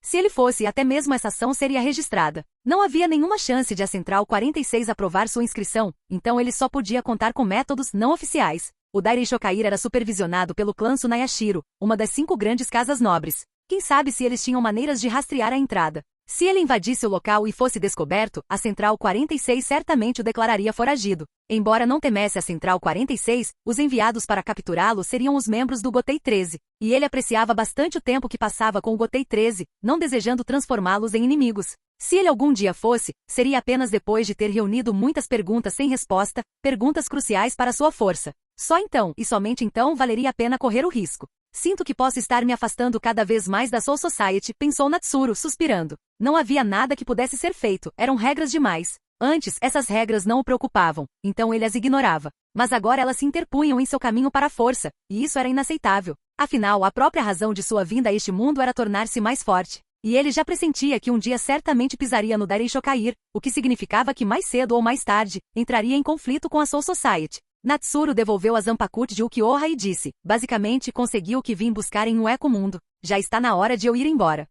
S1: Se ele fosse, até mesmo essa ação seria registrada. Não havia nenhuma chance de a Central 46 aprovar sua inscrição, então ele só podia contar com métodos não oficiais. O Dairei-Shokair era supervisionado pelo clã Tsunayashiro, uma das 5 grandes casas nobres. Quem sabe se eles tinham maneiras de rastrear a entrada. Se ele invadisse o local e fosse descoberto, a Central 46 certamente o declararia foragido. Embora não temesse a Central 46, os enviados para capturá-lo seriam os membros do Gotei 13, e ele apreciava bastante o tempo que passava com o Gotei 13, não desejando transformá-los em inimigos. Se ele algum dia fosse, seria apenas depois de ter reunido muitas perguntas sem resposta, perguntas cruciais para sua força. Só então, e somente então, valeria a pena correr o risco. Sinto que posso estar me afastando cada vez mais da Soul Society, pensou Natsuru, suspirando. Não havia nada que pudesse ser feito, eram regras demais. Antes, essas regras não o preocupavam, então ele as ignorava. Mas agora elas se interpunham em seu caminho para a força, e isso era inaceitável. Afinal, a própria razão de sua vinda a este mundo era tornar-se mais forte. E ele já pressentia que um dia certamente pisaria no Dairei-Shokair, o que significava que mais cedo ou mais tarde, entraria em conflito com a Soul Society. Natsuru devolveu a Zanpakuti de Ukiyoha e disse, basicamente consegui o que vim buscar em um eco-mundo. Já está na hora de eu ir embora.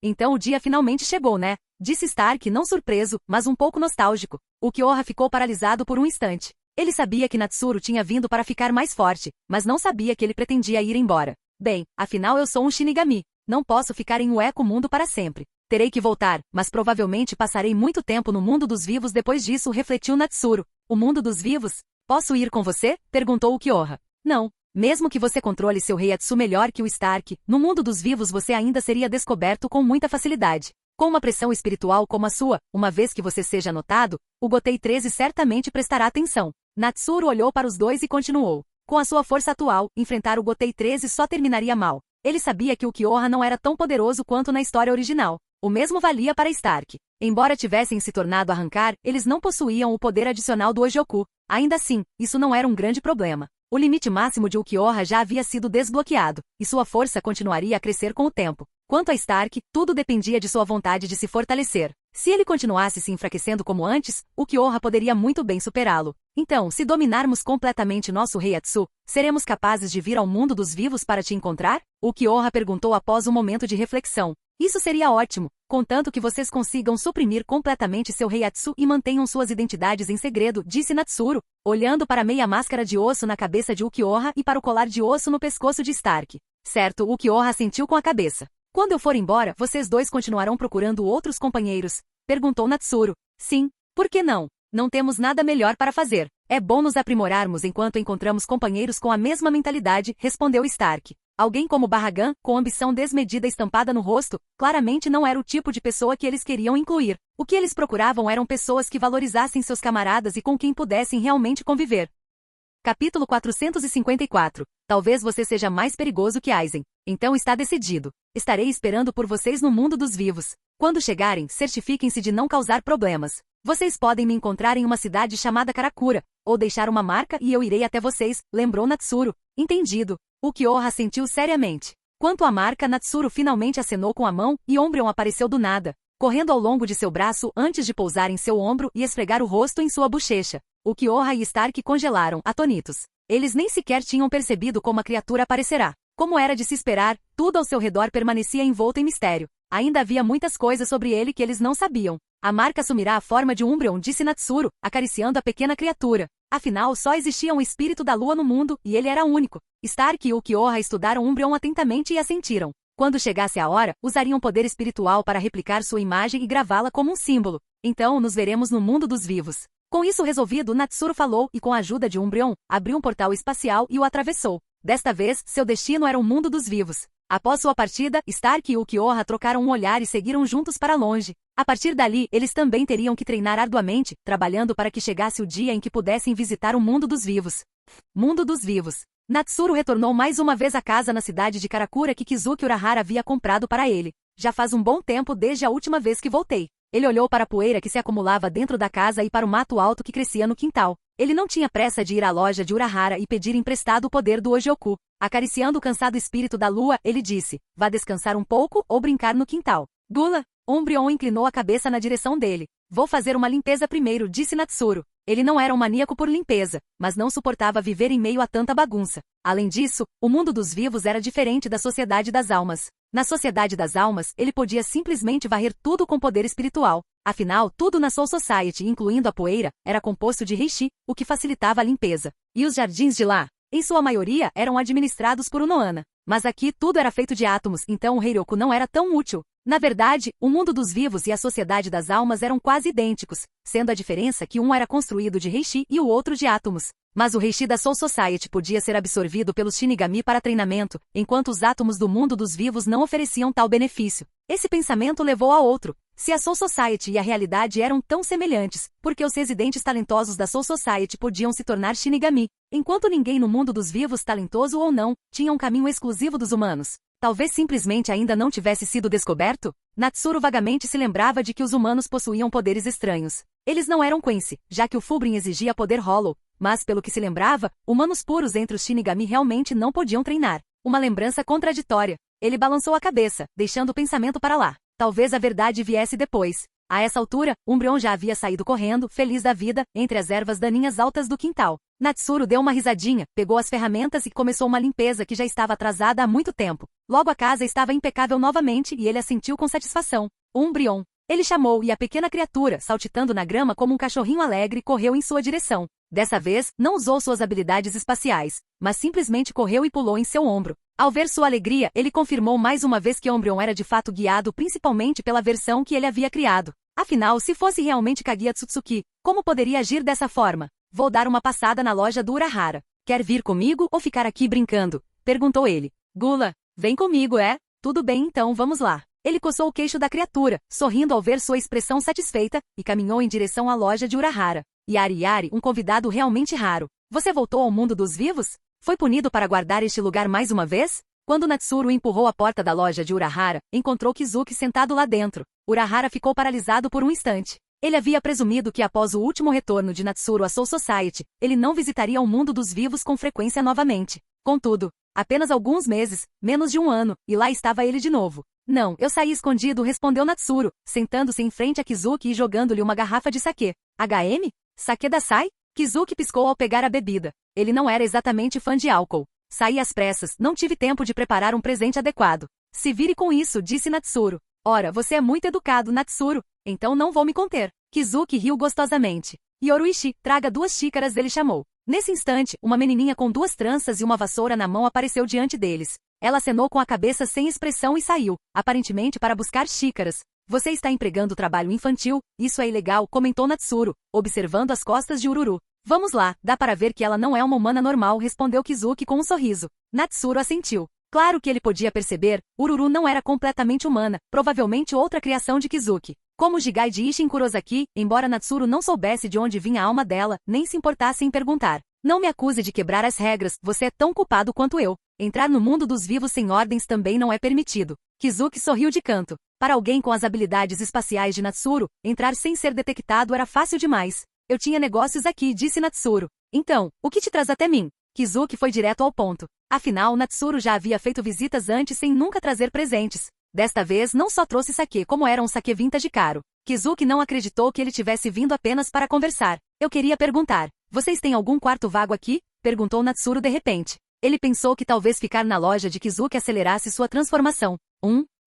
S1: Então o dia finalmente chegou, né? Disse Stark não surpreso, mas um pouco nostálgico. Ukiyoha ficou paralisado por um instante. Ele sabia que Natsuru tinha vindo para ficar mais forte, mas não sabia que ele pretendia ir embora. Bem, afinal eu sou um Shinigami. Não posso ficar em um eco-mundo para sempre. Terei que voltar, mas provavelmente passarei muito tempo no mundo dos vivos depois disso, refletiu Natsuru. O mundo dos vivos? Posso ir com você? Perguntou Ukiyoha. Não. Mesmo que você controle seu Reiatsu melhor que o Stark, no mundo dos vivos você ainda seria descoberto com muita facilidade. Com uma pressão espiritual como a sua, uma vez que você seja notado, o Gotei 13 certamente prestará atenção. Natsuru olhou para os dois e continuou. Com a sua força atual, enfrentar o Gotei 13 só terminaria mal. Ele sabia que o Ukiyoha não era tão poderoso quanto na história original. O mesmo valia para Stark. Embora tivessem se tornado arrancar, eles não possuíam o poder adicional do Ojioku. Ainda assim, isso não era um grande problema. O limite máximo de Ukiyoha já havia sido desbloqueado, e sua força continuaria a crescer com o tempo. Quanto a Stark, tudo dependia de sua vontade de se fortalecer. Se ele continuasse se enfraquecendo como antes, Ukiyoha poderia muito bem superá-lo. Então, se dominarmos completamente nosso rei Atsu, seremos capazes de vir ao mundo dos vivos para te encontrar? Ukiyoha perguntou após um momento de reflexão. Isso seria ótimo, contanto que vocês consigam suprimir completamente seu rei Atsu e mantenham suas identidades em segredo, disse Natsuru, olhando para a meia máscara de osso na cabeça de Ukiyoha e para o colar de osso no pescoço de Stark. Certo, Ukiyoha assentiu com a cabeça. Quando eu for embora, vocês dois continuarão procurando outros companheiros? Perguntou Natsuru. Sim, por que não? Não temos nada melhor para fazer. É bom nos aprimorarmos enquanto encontramos companheiros com a mesma mentalidade, respondeu Stark. Alguém como Barragan, com ambição desmedida estampada no rosto, claramente não era o tipo de pessoa que eles queriam incluir. O que eles procuravam eram pessoas que valorizassem seus camaradas e com quem pudessem realmente conviver. Capítulo 454. Talvez você seja mais perigoso que Aizen. Então está decidido. Estarei esperando por vocês no mundo dos vivos. Quando chegarem, certifiquem-se de não causar problemas. Vocês podem me encontrar em uma cidade chamada Karakura, ou deixar uma marca e eu irei até vocês, lembrou Natsuru. Entendido. Ukiyoha sentiu seriamente. Quanto à marca, Natsuru finalmente acenou com a mão e Umbreon apareceu do nada, correndo ao longo de seu braço antes de pousar em seu ombro e esfregar o rosto em sua bochecha. Ukiyoha e Stark congelaram, atônitos. Eles nem sequer tinham percebido como a criatura aparecerá. Como era de se esperar, tudo ao seu redor permanecia envolto em mistério. Ainda havia muitas coisas sobre ele que eles não sabiam. A marca assumirá a forma de Umbreon, disse Natsuru, acariciando a pequena criatura. Afinal, só existia um espírito da lua no mundo, e ele era único. Stark e Ukiyoha estudaram Umbreon atentamente e assentiram. Quando chegasse a hora, usariam poder espiritual para replicar sua imagem e gravá-la como um símbolo. Então, nos veremos no mundo dos vivos. Com isso resolvido, Natsuru falou e com a ajuda de Umbreon, abriu um portal espacial e o atravessou. Desta vez, seu destino era o mundo dos vivos. Após sua partida, Stark e Ukiyoha trocaram um olhar e seguiram juntos para longe. A partir dali, eles também teriam que treinar arduamente, trabalhando para que chegasse o dia em que pudessem visitar o mundo dos vivos. Mundo dos vivos. Natsuru retornou mais uma vez à casa na cidade de Karakura que Kizuki Urahara havia comprado para ele. Já faz um bom tempo desde a última vez que voltei. Ele olhou para a poeira que se acumulava dentro da casa e para o mato alto que crescia no quintal. Ele não tinha pressa de ir à loja de Urahara e pedir emprestado o poder do Ojioku. Acariciando o cansado espírito da lua, ele disse, vá descansar um pouco ou brincar no quintal. Gula! Umbreon inclinou a cabeça na direção dele. Vou fazer uma limpeza primeiro, disse Natsuru. Ele não era um maníaco por limpeza, mas não suportava viver em meio a tanta bagunça. Além disso, o mundo dos vivos era diferente da sociedade das almas. Na sociedade das almas, ele podia simplesmente varrer tudo com poder espiritual. Afinal, tudo na Soul Society, incluindo a poeira, era composto de reishi, o que facilitava a limpeza. E os jardins de lá? Em sua maioria, eram administrados por Unohana. Mas aqui tudo era feito de átomos, então o Heiryoku não era tão útil. Na verdade, o mundo dos vivos e a sociedade das almas eram quase idênticos, sendo a diferença que um era construído de reishi e o outro de átomos. Mas o reishi da Soul Society podia ser absorvido pelos Shinigami para treinamento, enquanto os átomos do mundo dos vivos não ofereciam tal benefício. Esse pensamento levou a outro. Se a Soul Society e a realidade eram tão semelhantes, por que os residentes talentosos da Soul Society podiam se tornar Shinigami, enquanto ninguém no mundo dos vivos, talentoso ou não, tinha um caminho exclusivo dos humanos? Talvez simplesmente ainda não tivesse sido descoberto? Natsuru vagamente se lembrava de que os humanos possuíam poderes estranhos. Eles não eram Quincy, já que o Fullbring exigia poder Hollow, mas pelo que se lembrava, humanos puros entre os Shinigami realmente não podiam treinar. Uma lembrança contraditória. Ele balançou a cabeça, deixando o pensamento para lá. Talvez a verdade viesse depois. A essa altura, Umbreon já havia saído correndo, feliz da vida, entre as ervas daninhas altas do quintal. Natsuru deu uma risadinha, pegou as ferramentas e começou uma limpeza que já estava atrasada há muito tempo. Logo a casa estava impecável novamente e ele assentiu com satisfação. Umbreon. Ele chamou e a pequena criatura, saltitando na grama como um cachorrinho alegre, correu em sua direção. Dessa vez, não usou suas habilidades espaciais, mas simplesmente correu e pulou em seu ombro. Ao ver sua alegria, ele confirmou mais uma vez que Umbreon era de fato guiado principalmente pela versão que ele havia criado. Afinal, se fosse realmente Kaguya Tsutsuki, como poderia agir dessa forma? Vou dar uma passada na loja do Urahara. Quer vir comigo ou ficar aqui brincando? Perguntou ele. Gula, vem comigo, é? Tudo bem então, vamos lá. Ele coçou o queixo da criatura, sorrindo ao ver sua expressão satisfeita, e caminhou em direção à loja de Urahara. Yari, um convidado realmente raro. Você voltou ao mundo dos vivos? Foi punido para guardar este lugar mais uma vez? Quando Natsuru empurrou a porta da loja de Urahara, encontrou Kizuki sentado lá dentro. Urahara ficou paralisado por um instante. Ele havia presumido que após o último retorno de Natsuru à Soul Society, ele não visitaria o mundo dos vivos com frequência novamente. Contudo, apenas alguns meses, menos de um ano, e lá estava ele de novo. Não, eu saí escondido, respondeu Natsuru, sentando-se em frente a Kizuki e jogando-lhe uma garrafa de saquê. HM? Saquê da Sai? Kizuki piscou ao pegar a bebida. Ele não era exatamente fã de álcool. Saí às pressas, não tive tempo de preparar um presente adequado. Se vire com isso, disse Natsuru. Ora, você é muito educado, Natsuru. Então não vou me conter. Kizuki riu gostosamente. Yoruichi, traga 2 xícaras, ele chamou. Nesse instante, uma menininha com 2 tranças e uma vassoura na mão apareceu diante deles. Ela acenou com a cabeça sem expressão e saiu, aparentemente para buscar xícaras. Você está empregando trabalho infantil, isso é ilegal, comentou Natsuru, observando as costas de Ururu. Vamos lá, dá para ver que ela não é uma humana normal, respondeu Kizuki com um sorriso. Natsuru assentiu. Claro que ele podia perceber, Ururu não era completamente humana, provavelmente outra criação de Kizuki. Como Jigai de Isshin Kurosaki, embora Natsuru não soubesse de onde vinha a alma dela, nem se importasse em perguntar. Não me acuse de quebrar as regras, você é tão culpado quanto eu. Entrar no mundo dos vivos sem ordens também não é permitido. Kizuki sorriu de canto. Para alguém com as habilidades espaciais de Natsuru, entrar sem ser detectado era fácil demais. Eu tinha negócios aqui, disse Natsuru. Então, o que te traz até mim? Kizuki foi direto ao ponto. Afinal, Natsuru já havia feito visitas antes sem nunca trazer presentes. Desta vez não só trouxe saquê, como era um saquê vintage caro. Kizuki não acreditou que ele tivesse vindo apenas para conversar. Eu queria perguntar. Vocês têm algum quarto vago aqui? Perguntou Natsuru de repente. Ele pensou que talvez ficar na loja de Kizuki acelerasse sua transformação.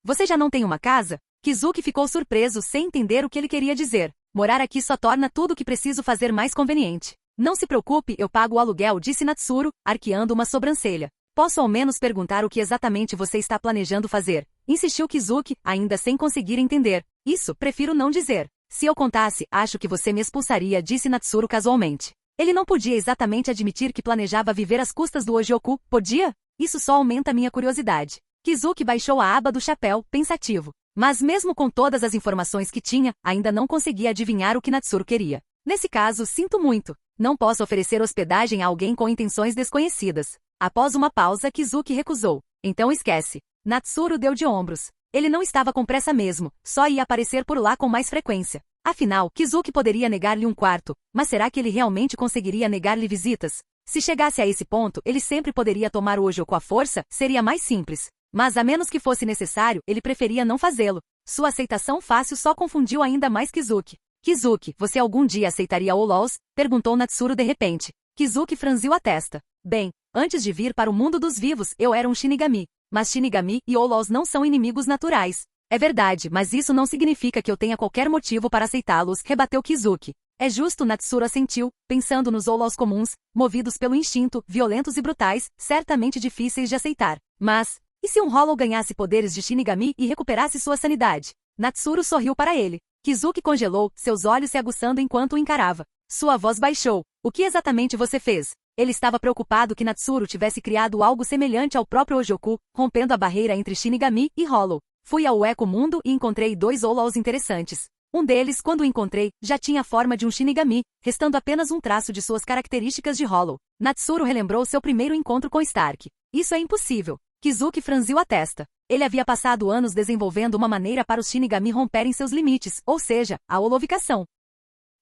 S1: Você já não tem uma casa? Kizuki ficou surpreso sem entender o que ele queria dizer. Morar aqui só torna tudo o que preciso fazer mais conveniente. Não se preocupe, eu pago o aluguel, disse Natsuru, arqueando uma sobrancelha. Posso ao menos perguntar o que exatamente você está planejando fazer? Insistiu Kizuki, ainda sem conseguir entender. Isso, prefiro não dizer. Se eu contasse, acho que você me expulsaria, disse Natsuru casualmente. Ele não podia exatamente admitir que planejava viver às custas do Ojioku, podia? Isso só aumenta minha curiosidade. Kizuki baixou a aba do chapéu, pensativo. Mas mesmo com todas as informações que tinha, ainda não conseguia adivinhar o que Natsuru queria. Nesse caso, sinto muito. Não posso oferecer hospedagem a alguém com intenções desconhecidas. Após uma pausa, Kizuki recusou. Então esquece. Natsuru deu de ombros. Ele não estava com pressa mesmo, só ia aparecer por lá com mais frequência. Afinal, Kizuki poderia negar-lhe um quarto, mas será que ele realmente conseguiria negar-lhe visitas? Se chegasse a esse ponto, ele sempre poderia tomar o Ojioku à força, seria mais simples. Mas a menos que fosse necessário, ele preferia não fazê-lo. Sua aceitação fácil só confundiu ainda mais Kizuki. Kizuki, você algum dia aceitaria Olols? Perguntou Natsuru de repente. Kizuki franziu a testa. Bem, antes de vir para o mundo dos vivos, eu era um Shinigami. Mas Shinigami e Olols não são inimigos naturais. É verdade, mas isso não significa que eu tenha qualquer motivo para aceitá-los, rebateu Kizuki. É justo, Natsuru assentiu, pensando nos Olols comuns, movidos pelo instinto, violentos e brutais, certamente difíceis de aceitar. Mas, e se um Hollow ganhasse poderes de Shinigami e recuperasse sua sanidade? Natsuru sorriu para ele. Kizuki congelou, seus olhos se aguçando enquanto o encarava. Sua voz baixou. O que exatamente você fez? Ele estava preocupado que Natsuru tivesse criado algo semelhante ao próprio Ojioku, rompendo a barreira entre Shinigami e Hollow. Fui ao Eco Mundo e encontrei 2 Olols interessantes. Um deles, quando o encontrei, já tinha a forma de um Shinigami, restando apenas um traço de suas características de Hollow. Natsuru relembrou seu primeiro encontro com Stark. Isso é impossível. Kizuki franziu a testa. Ele havia passado anos desenvolvendo uma maneira para os Shinigami romperem seus limites, ou seja, a holovificação.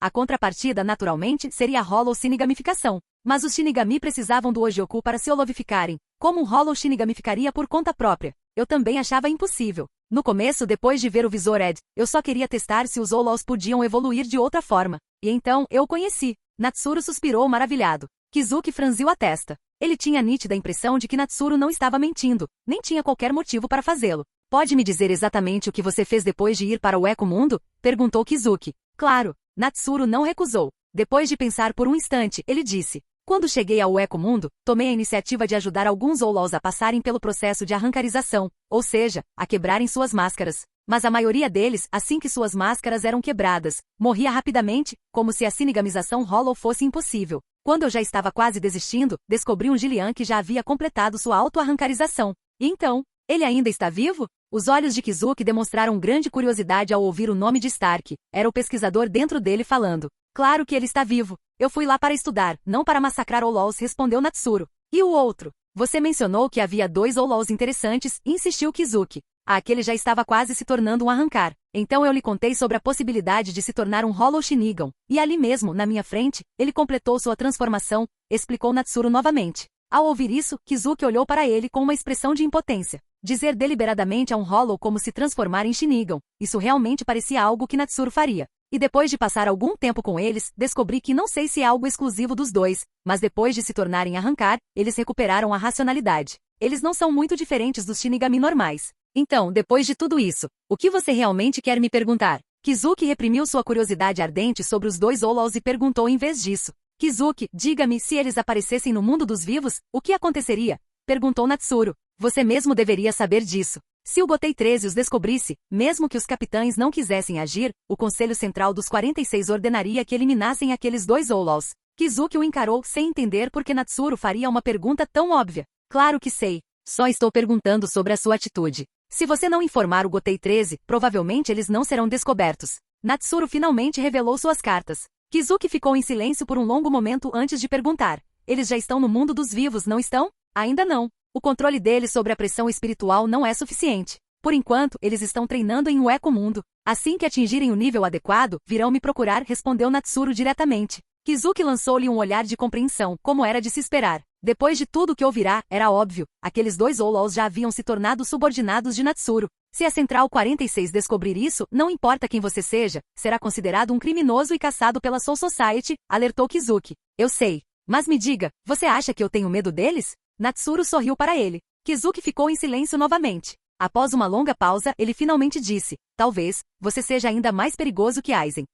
S1: A contrapartida, naturalmente, seria a Hollow Shinigamificação. Mas os Shinigami precisavam do Ojioku para se holovificarem. Como um Hollow Shinigamificaria por conta própria? Eu também achava impossível. No começo, depois de ver o Visor Ed, eu só queria testar se os Olols podiam evoluir de outra forma. E então, eu o conheci. Natsuru suspirou maravilhado. Kizuki franziu a testa. Ele tinha a nítida impressão de que Natsuru não estava mentindo, nem tinha qualquer motivo para fazê-lo. Pode me dizer exatamente o que você fez depois de ir para o Eco Mundo? Perguntou Kizuki. Claro. Natsuru não recusou. Depois de pensar por um instante, ele disse. Quando cheguei ao Eco Mundo, tomei a iniciativa de ajudar alguns Olols a passarem pelo processo de arrancarização, ou seja, a quebrarem suas máscaras. Mas a maioria deles, assim que suas máscaras eram quebradas, morria rapidamente, como se a sinigamização Hollow fosse impossível. Quando eu já estava quase desistindo, descobri um Gillian que já havia completado sua auto-arrancarização. E então, ele ainda está vivo? Os olhos de Kizuki demonstraram grande curiosidade ao ouvir o nome de Stark. Era o pesquisador dentro dele falando. Claro que ele está vivo. Eu fui lá para estudar, não para massacrar Olols, respondeu Natsuru. E o outro? Você mencionou que havia 2 Olols interessantes, insistiu Kizuki. Aquele já estava quase se tornando um arrancar. Então eu lhe contei sobre a possibilidade de se tornar um Hollow Shinigan. E ali mesmo, na minha frente, ele completou sua transformação, explicou Natsuru novamente. Ao ouvir isso, Kizuki olhou para ele com uma expressão de impotência. Dizer deliberadamente a um Hollow como se transformar em Shinigami, isso realmente parecia algo que Natsuru faria. E depois de passar algum tempo com eles, descobri que não sei se é algo exclusivo dos dois, mas depois de se tornarem arrancar, eles recuperaram a racionalidade. Eles não são muito diferentes dos Shinigami normais. Então, depois de tudo isso, o que você realmente quer me perguntar? Kizuki reprimiu sua curiosidade ardente sobre os dois Hollows e perguntou em vez disso. Kizuki, diga-me, se eles aparecessem no mundo dos vivos, o que aconteceria? Perguntou Natsuru. Você mesmo deveria saber disso. Se o Gotei 13 os descobrisse, mesmo que os capitães não quisessem agir, o Conselho Central dos 46 ordenaria que eliminassem aqueles dois Hollows. Kizuki o encarou sem entender por que Natsuru faria uma pergunta tão óbvia. Claro que sei. Só estou perguntando sobre a sua atitude. Se você não informar o Gotei 13, provavelmente eles não serão descobertos. Natsuru finalmente revelou suas cartas. Kizuki ficou em silêncio por um longo momento antes de perguntar. Eles já estão no mundo dos vivos, não estão? Ainda não. O controle deles sobre a pressão espiritual não é suficiente. Por enquanto, eles estão treinando em um ecomundo. Assim que atingirem o nível adequado, virão me procurar, respondeu Natsuru diretamente. Kizuki lançou-lhe um olhar de compreensão, como era de se esperar. Depois de tudo o que ouvirá, era óbvio, aqueles dois Hollows já haviam se tornado subordinados de Natsuru. Se a Central 46 descobrir isso, não importa quem você seja, será considerado um criminoso e caçado pela Soul Society, alertou Kizuki. Eu sei. Mas me diga, você acha que eu tenho medo deles? Natsuru sorriu para ele. Kizuki ficou em silêncio novamente. Após uma longa pausa, ele finalmente disse, talvez, você seja ainda mais perigoso que Aizen.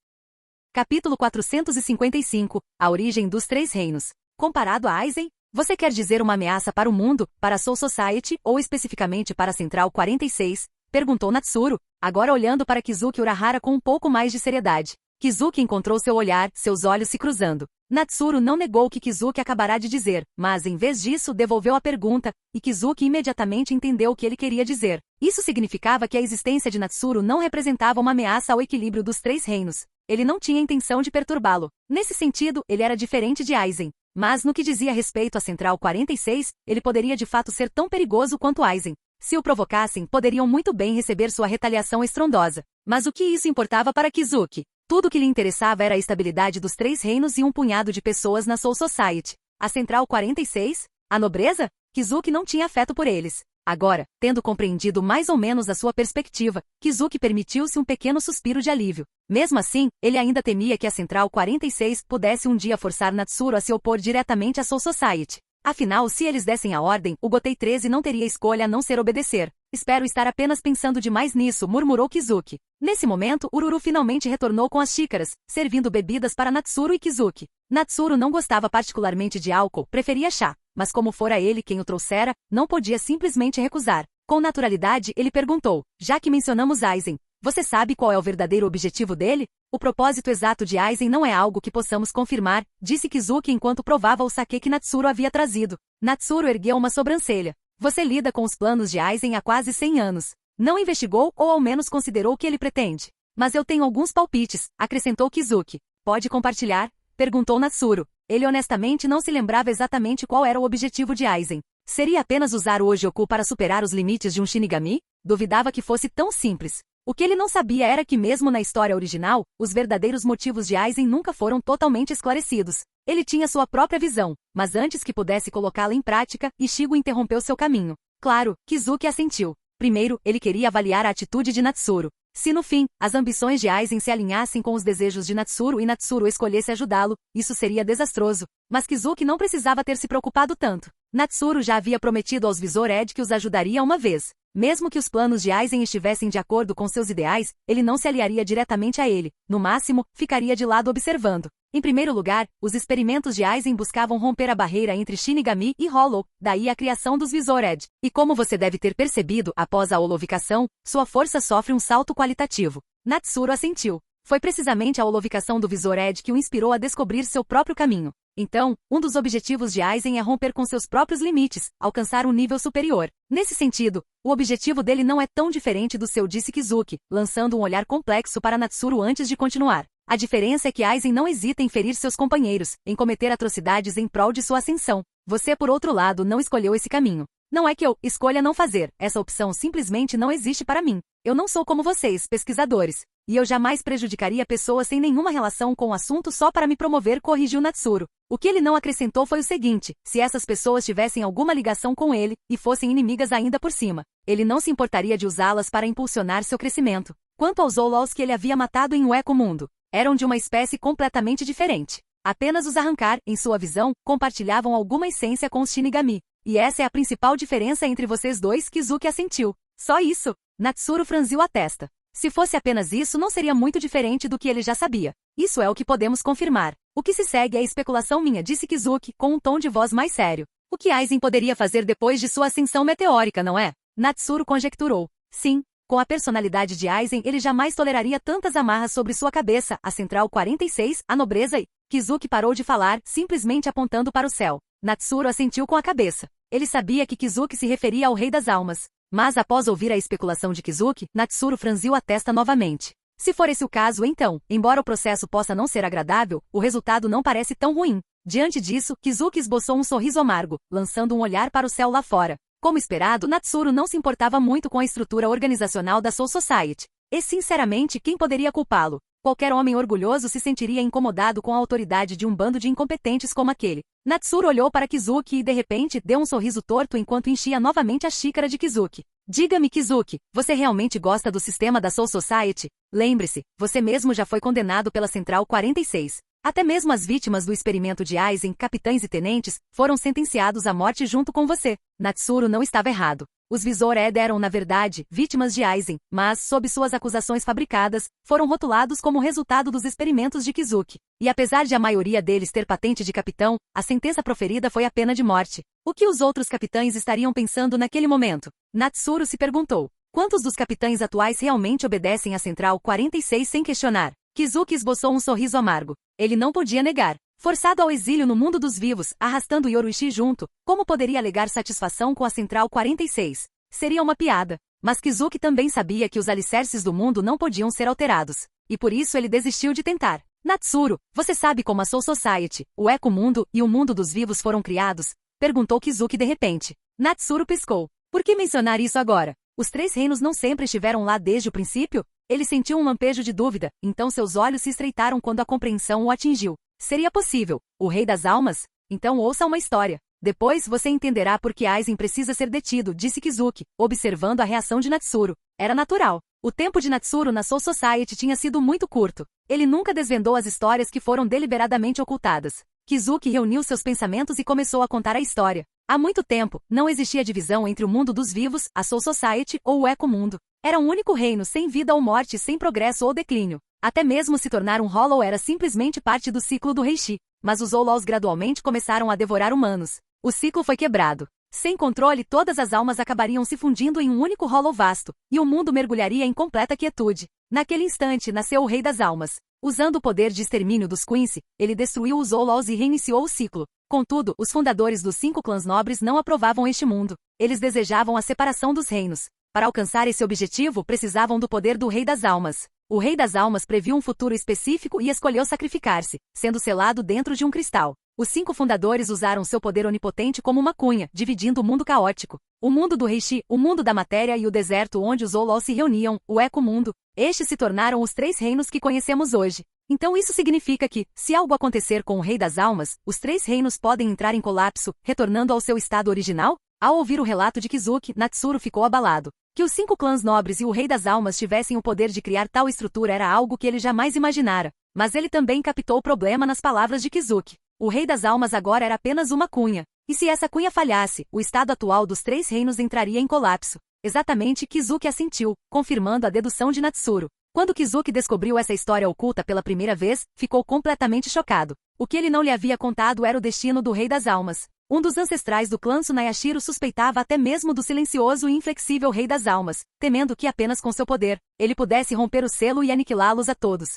S1: Capítulo 455, a origem dos Três Reinos. Comparado a Aizen, você quer dizer uma ameaça para o mundo, para a Soul Society, ou especificamente para a Central 46? Perguntou Natsuru, agora olhando para Kizuki Urahara com um pouco mais de seriedade. Kizuki encontrou seu olhar, seus olhos se cruzando. Natsuru não negou o que Kizuki acabará de dizer, mas em vez disso devolveu a pergunta, e Kizuki imediatamente entendeu o que ele queria dizer. Isso significava que a existência de Natsuru não representava uma ameaça ao equilíbrio dos Três Reinos. Ele não tinha intenção de perturbá-lo. Nesse sentido, ele era diferente de Aizen. Mas no que dizia respeito à Central 46, ele poderia de fato ser tão perigoso quanto Aizen. Se o provocassem, poderiam muito bem receber sua retaliação estrondosa. Mas o que isso importava para Kizuki? Tudo o que lhe interessava era a estabilidade dos Três Reinos e um punhado de pessoas na Soul Society. A Central 46? A nobreza? Kizuki não tinha afeto por eles. Agora, tendo compreendido mais ou menos a sua perspectiva, Kizuki permitiu-se um pequeno suspiro de alívio. Mesmo assim, ele ainda temia que a Central 46 pudesse um dia forçar Natsuru a se opor diretamente à Soul Society. Afinal, se eles dessem a ordem, o Gotei 13 não teria escolha a não ser obedecer. Espero estar apenas pensando demais nisso, murmurou Kizuki. Nesse momento, Ururu finalmente retornou com as xícaras, servindo bebidas para Natsuru e Kizuki. Natsuru não gostava particularmente de álcool, preferia chá, mas como fora ele quem o trouxera, não podia simplesmente recusar. Com naturalidade, ele perguntou, já que mencionamos Aizen, você sabe qual é o verdadeiro objetivo dele? O propósito exato de Aizen não é algo que possamos confirmar, disse Kizuki enquanto provava o sake que Natsuru havia trazido. Natsuru ergueu uma sobrancelha. Você lida com os planos de Aizen há quase 100 anos. Não investigou ou ao menos considerou o que ele pretende. Mas eu tenho alguns palpites, acrescentou Kizuki. Pode compartilhar? Perguntou Natsuru. Ele honestamente não se lembrava exatamente qual era o objetivo de Aizen. Seria apenas usar o Ojioku para superar os limites de um Shinigami? Duvidava que fosse tão simples. O que ele não sabia era que mesmo na história original, os verdadeiros motivos de Aizen nunca foram totalmente esclarecidos. Ele tinha sua própria visão, mas antes que pudesse colocá-la em prática, Ichigo interrompeu seu caminho. Claro, Kizuki assentiu. Primeiro, ele queria avaliar a atitude de Natsuru. Se no fim, as ambições de Aizen se alinhassem com os desejos de Natsuru e Natsuru escolhesse ajudá-lo, isso seria desastroso. Mas Kizuki não precisava ter se preocupado tanto. Natsuru já havia prometido aos Visor Ed que os ajudaria uma vez. Mesmo que os planos de Aizen estivessem de acordo com seus ideais, ele não se aliaria diretamente a ele. No máximo, ficaria de lado observando. Em primeiro lugar, os experimentos de Aizen buscavam romper a barreira entre Shinigami e Hollow, daí a criação dos Visor Ed. E como você deve ter percebido, após a holovicação, sua força sofre um salto qualitativo. Natsuru assentiu. Foi precisamente a holovicação do Visor Ed que o inspirou a descobrir seu próprio caminho. Então, um dos objetivos de Aizen é romper com seus próprios limites, alcançar um nível superior. Nesse sentido, o objetivo dele não é tão diferente do seu, disse Kizuki, lançando um olhar complexo para Natsuru antes de continuar. A diferença é que Aizen não hesita em ferir seus companheiros, em cometer atrocidades em prol de sua ascensão. Você, por outro lado, não escolheu esse caminho. Não é que eu escolha não fazer, essa opção simplesmente não existe para mim. Eu não sou como vocês, pesquisadores. E eu jamais prejudicaria pessoas sem nenhuma relação com o assunto só para me promover, corrigiu Natsuru. O que ele não acrescentou foi o seguinte, se essas pessoas tivessem alguma ligação com ele, e fossem inimigas ainda por cima. ele não se importaria de usá-las para impulsionar seu crescimento. Quanto aos Zolals que ele havia matado em O Eco-Mundo, eram de uma espécie completamente diferente. Apenas os arrancar, em sua visão, compartilhavam alguma essência com os Shinigami. E essa é a principal diferença entre vocês dois, Kizuki assentiu. Só isso? Natsuru franziu a testa. Se fosse apenas isso, não seria muito diferente do que ele já sabia. Isso é o que podemos confirmar. O que se segue é especulação minha, disse Kizuki, com um tom de voz mais sério. O que Aizen poderia fazer depois de sua ascensão meteórica, não é? Natsuru conjecturou. Sim, com a personalidade de Aizen, ele jamais toleraria tantas amarras sobre sua cabeça, a Central 46, a nobreza e... Kizuki parou de falar, simplesmente apontando para o céu. Natsuru assentiu com a cabeça. Ele sabia que Kizuki se referia ao Rei das Almas. Mas após ouvir a especulação de Kizuki, Natsuru franziu a testa novamente. Se for esse o caso, então, embora o processo possa não ser agradável, o resultado não parece tão ruim. Diante disso, Kizuki esboçou um sorriso amargo, lançando um olhar para o céu lá fora. Como esperado, Natsuru não se importava muito com a estrutura organizacional da Soul Society. E sinceramente, quem poderia culpá-lo? Qualquer homem orgulhoso se sentiria incomodado com a autoridade de um bando de incompetentes como aquele. Natsuru olhou para Kizuki e de repente deu um sorriso torto enquanto enchia novamente a xícara de Kizuki. Diga-me, Kizuki, você realmente gosta do sistema da Soul Society? Lembre-se, você mesmo já foi condenado pela Central 46. Até mesmo as vítimas do experimento de Aizen, capitães e tenentes, foram sentenciados à morte junto com você. Natsuru não estava errado. Os Visor-Ed eram, na verdade, vítimas de Aizen, mas, sob suas acusações fabricadas, foram rotulados como resultado dos experimentos de Kizuki. E apesar de a maioria deles ter patente de capitão, a sentença proferida foi a pena de morte. O que os outros capitães estariam pensando naquele momento? Natsuru se perguntou. Quantos dos capitães atuais realmente obedecem à Central 46 sem questionar? Kizuki esboçou um sorriso amargo. Ele não podia negar. Forçado ao exílio no mundo dos vivos, arrastando Yoruichi junto, como poderia alegar satisfação com a Central 46? Seria uma piada. Mas Kizuki também sabia que os alicerces do mundo não podiam ser alterados. E por isso ele desistiu de tentar. Natsuru, você sabe como a Soul Society, o Eco-Mundo e o mundo dos vivos foram criados? Perguntou Kizuki de repente. Natsuru piscou. Por que mencionar isso agora? Os três reinos não sempre estiveram lá desde o princípio? Ele sentiu um lampejo de dúvida, então seus olhos se estreitaram quando a compreensão o atingiu. Seria possível. O Rei das Almas? Então ouça uma história. Depois você entenderá por que Aizen precisa ser detido, disse Kizuki, observando a reação de Natsuru. Era natural. O tempo de Natsuru na Soul Society tinha sido muito curto. Ele nunca desvendou as histórias que foram deliberadamente ocultadas. Kizuki reuniu seus pensamentos e começou a contar a história. Há muito tempo, não existia divisão entre o mundo dos vivos, a Soul Society ou o Eco-Mundo. Era um único reino sem vida ou morte, sem progresso ou declínio. Até mesmo se tornar um Hollow era simplesmente parte do ciclo do Reishi. Mas os Zolals gradualmente começaram a devorar humanos. O ciclo foi quebrado. Sem controle, todas as almas acabariam se fundindo em um único Hollow vasto, e o mundo mergulharia em completa quietude. Naquele instante nasceu o Rei das Almas. Usando o poder de extermínio dos Quincy, ele destruiu os Zolals e reiniciou o ciclo. Contudo, os fundadores dos 5 clãs nobres não aprovavam este mundo. Eles desejavam a separação dos reinos. Para alcançar esse objetivo, precisavam do poder do Rei das Almas. O Rei das Almas previu um futuro específico e escolheu sacrificar-se, sendo selado dentro de um cristal. Os 5 fundadores usaram seu poder onipotente como uma cunha, dividindo o mundo caótico. O mundo do Reishi, o mundo da matéria e o deserto onde os Zolals se reuniam, o Eco-Mundo. Estes se tornaram os 3 reinos que conhecemos hoje. Então isso significa que, se algo acontecer com o Rei das Almas, os 3 reinos podem entrar em colapso, retornando ao seu estado original? Ao ouvir o relato de Kizuki, Natsuru ficou abalado. Que os 5 clãs nobres e o Rei das Almas tivessem o poder de criar tal estrutura era algo que ele jamais imaginara. Mas ele também captou o problema nas palavras de Kizuki. O Rei das Almas agora era apenas uma cunha. E se essa cunha falhasse, o estado atual dos 3 reinos entraria em colapso. Exatamente, Kizuki assentiu, confirmando a dedução de Natsuru. Quando Kizuki descobriu essa história oculta pela primeira vez, ficou completamente chocado. O que ele não lhe havia contado era o destino do Rei das Almas. Um dos ancestrais do clã Tsunayashiro suspeitava até mesmo do silencioso e inflexível Rei das Almas, temendo que apenas com seu poder, ele pudesse romper o selo e aniquilá-los a todos.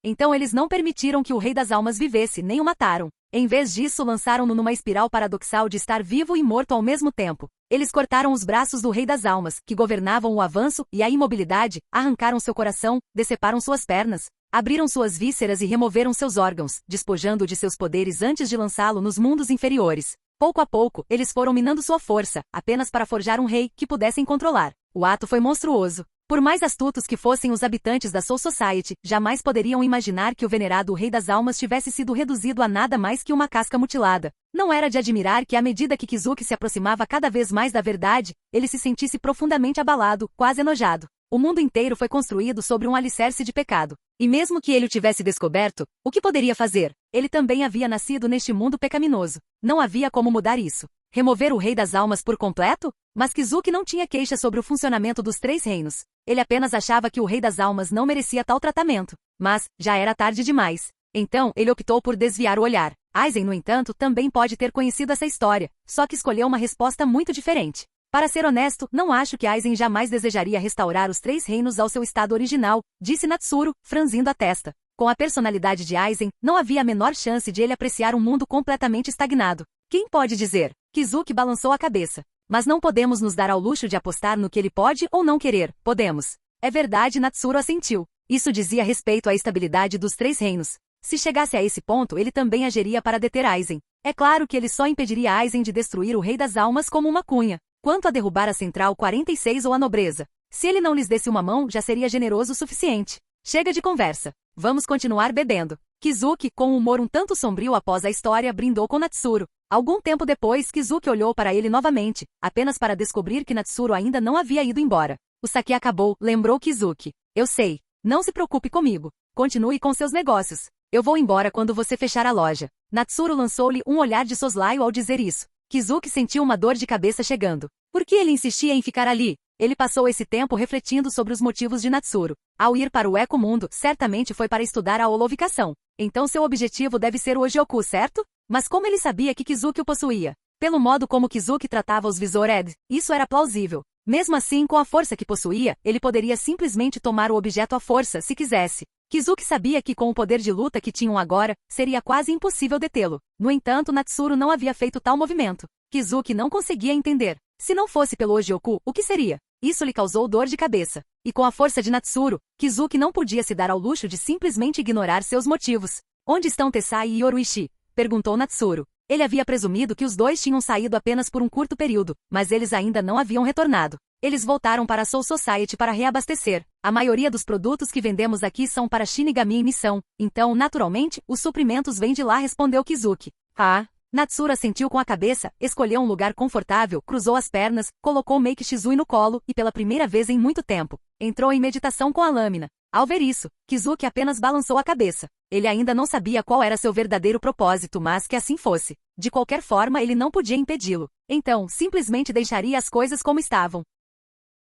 S1: Então eles não permitiram que o Rei das Almas vivesse, nem o mataram. Em vez disso, lançaram-no numa espiral paradoxal de estar vivo e morto ao mesmo tempo. Eles cortaram os braços do Rei das Almas, que governavam o avanço e a imobilidade, arrancaram seu coração, deceparam suas pernas, abriram suas vísceras e removeram seus órgãos, despojando-o de seus poderes antes de lançá-lo nos mundos inferiores. Pouco a pouco, eles foram minando sua força, apenas para forjar um rei que pudessem controlar. O ato foi monstruoso. Por mais astutos que fossem os habitantes da Soul Society, jamais poderiam imaginar que o venerado Rei das Almas tivesse sido reduzido a nada mais que uma casca mutilada. Não era de admirar que à medida que Kizuki se aproximava cada vez mais da verdade, ele se sentisse profundamente abalado, quase enojado. O mundo inteiro foi construído sobre um alicerce de pecado. E mesmo que ele o tivesse descoberto, o que poderia fazer? Ele também havia nascido neste mundo pecaminoso. Não havia como mudar isso. Remover o Rei das Almas por completo? Mas Kizuki não tinha queixa sobre o funcionamento dos três reinos. Ele apenas achava que o Rei das Almas não merecia tal tratamento. Mas, já era tarde demais. Então, ele optou por desviar o olhar. Aizen, no entanto, também pode ter conhecido essa história, só que escolheu uma resposta muito diferente. Para ser honesto, não acho que Aizen jamais desejaria restaurar os três reinos ao seu estado original, disse Natsuru, franzindo a testa. Com a personalidade de Aizen, não havia a menor chance de ele apreciar um mundo completamente estagnado. Quem pode dizer? Kizuki balançou a cabeça. Mas não podemos nos dar ao luxo de apostar no que ele pode ou não querer, podemos. É verdade, Natsuru assentiu. Isso dizia respeito à estabilidade dos três reinos. Se chegasse a esse ponto, ele também agiria para deter Aizen. É claro que ele só impediria Aizen de destruir o Rei das Almas como uma cunha. Quanto a derrubar a Central 46 ou a nobreza? Se ele não lhes desse uma mão, já seria generoso o suficiente. Chega de conversa. Vamos continuar bebendo. Kizuki, com um humor um tanto sombrio após a história, brindou com Natsuru. Algum tempo depois, Kizuki olhou para ele novamente, apenas para descobrir que Natsuru ainda não havia ido embora. O sake acabou, lembrou Kizuki. Eu sei. Não se preocupe comigo. Continue com seus negócios. Eu vou embora quando você fechar a loja. Natsuru lançou-lhe um olhar de soslaio ao dizer isso. Kizuki sentiu uma dor de cabeça chegando. Por que ele insistia em ficar ali? Ele passou esse tempo refletindo sobre os motivos de Natsuru. Ao ir para o Ecomundo, certamente foi para estudar a holovicação. Então seu objetivo deve ser o Ojioku, certo? Mas como ele sabia que Kizuki o possuía? Pelo modo como Kizuki tratava os Visored, isso era plausível. Mesmo assim, com a força que possuía, ele poderia simplesmente tomar o objeto à força se quisesse. Kizuki sabia que com o poder de luta que tinham agora, seria quase impossível detê-lo. No entanto, Natsuru não havia feito tal movimento. Kizuki não conseguia entender. Se não fosse pelo Ojioku, o que seria? Isso lhe causou dor de cabeça. E com a força de Natsuru, Kizuki não podia se dar ao luxo de simplesmente ignorar seus motivos. Onde estão Tessai e Yoruichi? Perguntou Natsuru. Ele havia presumido que os dois tinham saído apenas por um curto período, mas eles ainda não haviam retornado. Eles voltaram para a Soul Society para reabastecer. A maioria dos produtos que vendemos aqui são para Shinigami em missão, então, naturalmente, os suprimentos vêm de lá, respondeu Kizuki. Ah? Natsuru assentiu com a cabeça, escolheu um lugar confortável, cruzou as pernas, colocou Meiki Shizui no colo e pela primeira vez em muito tempo, entrou em meditação com a lâmina. Ao ver isso, Kizuki apenas balançou a cabeça. Ele ainda não sabia qual era seu verdadeiro propósito, mas que assim fosse. De qualquer forma, ele não podia impedi-lo. Então, simplesmente deixaria as coisas como estavam.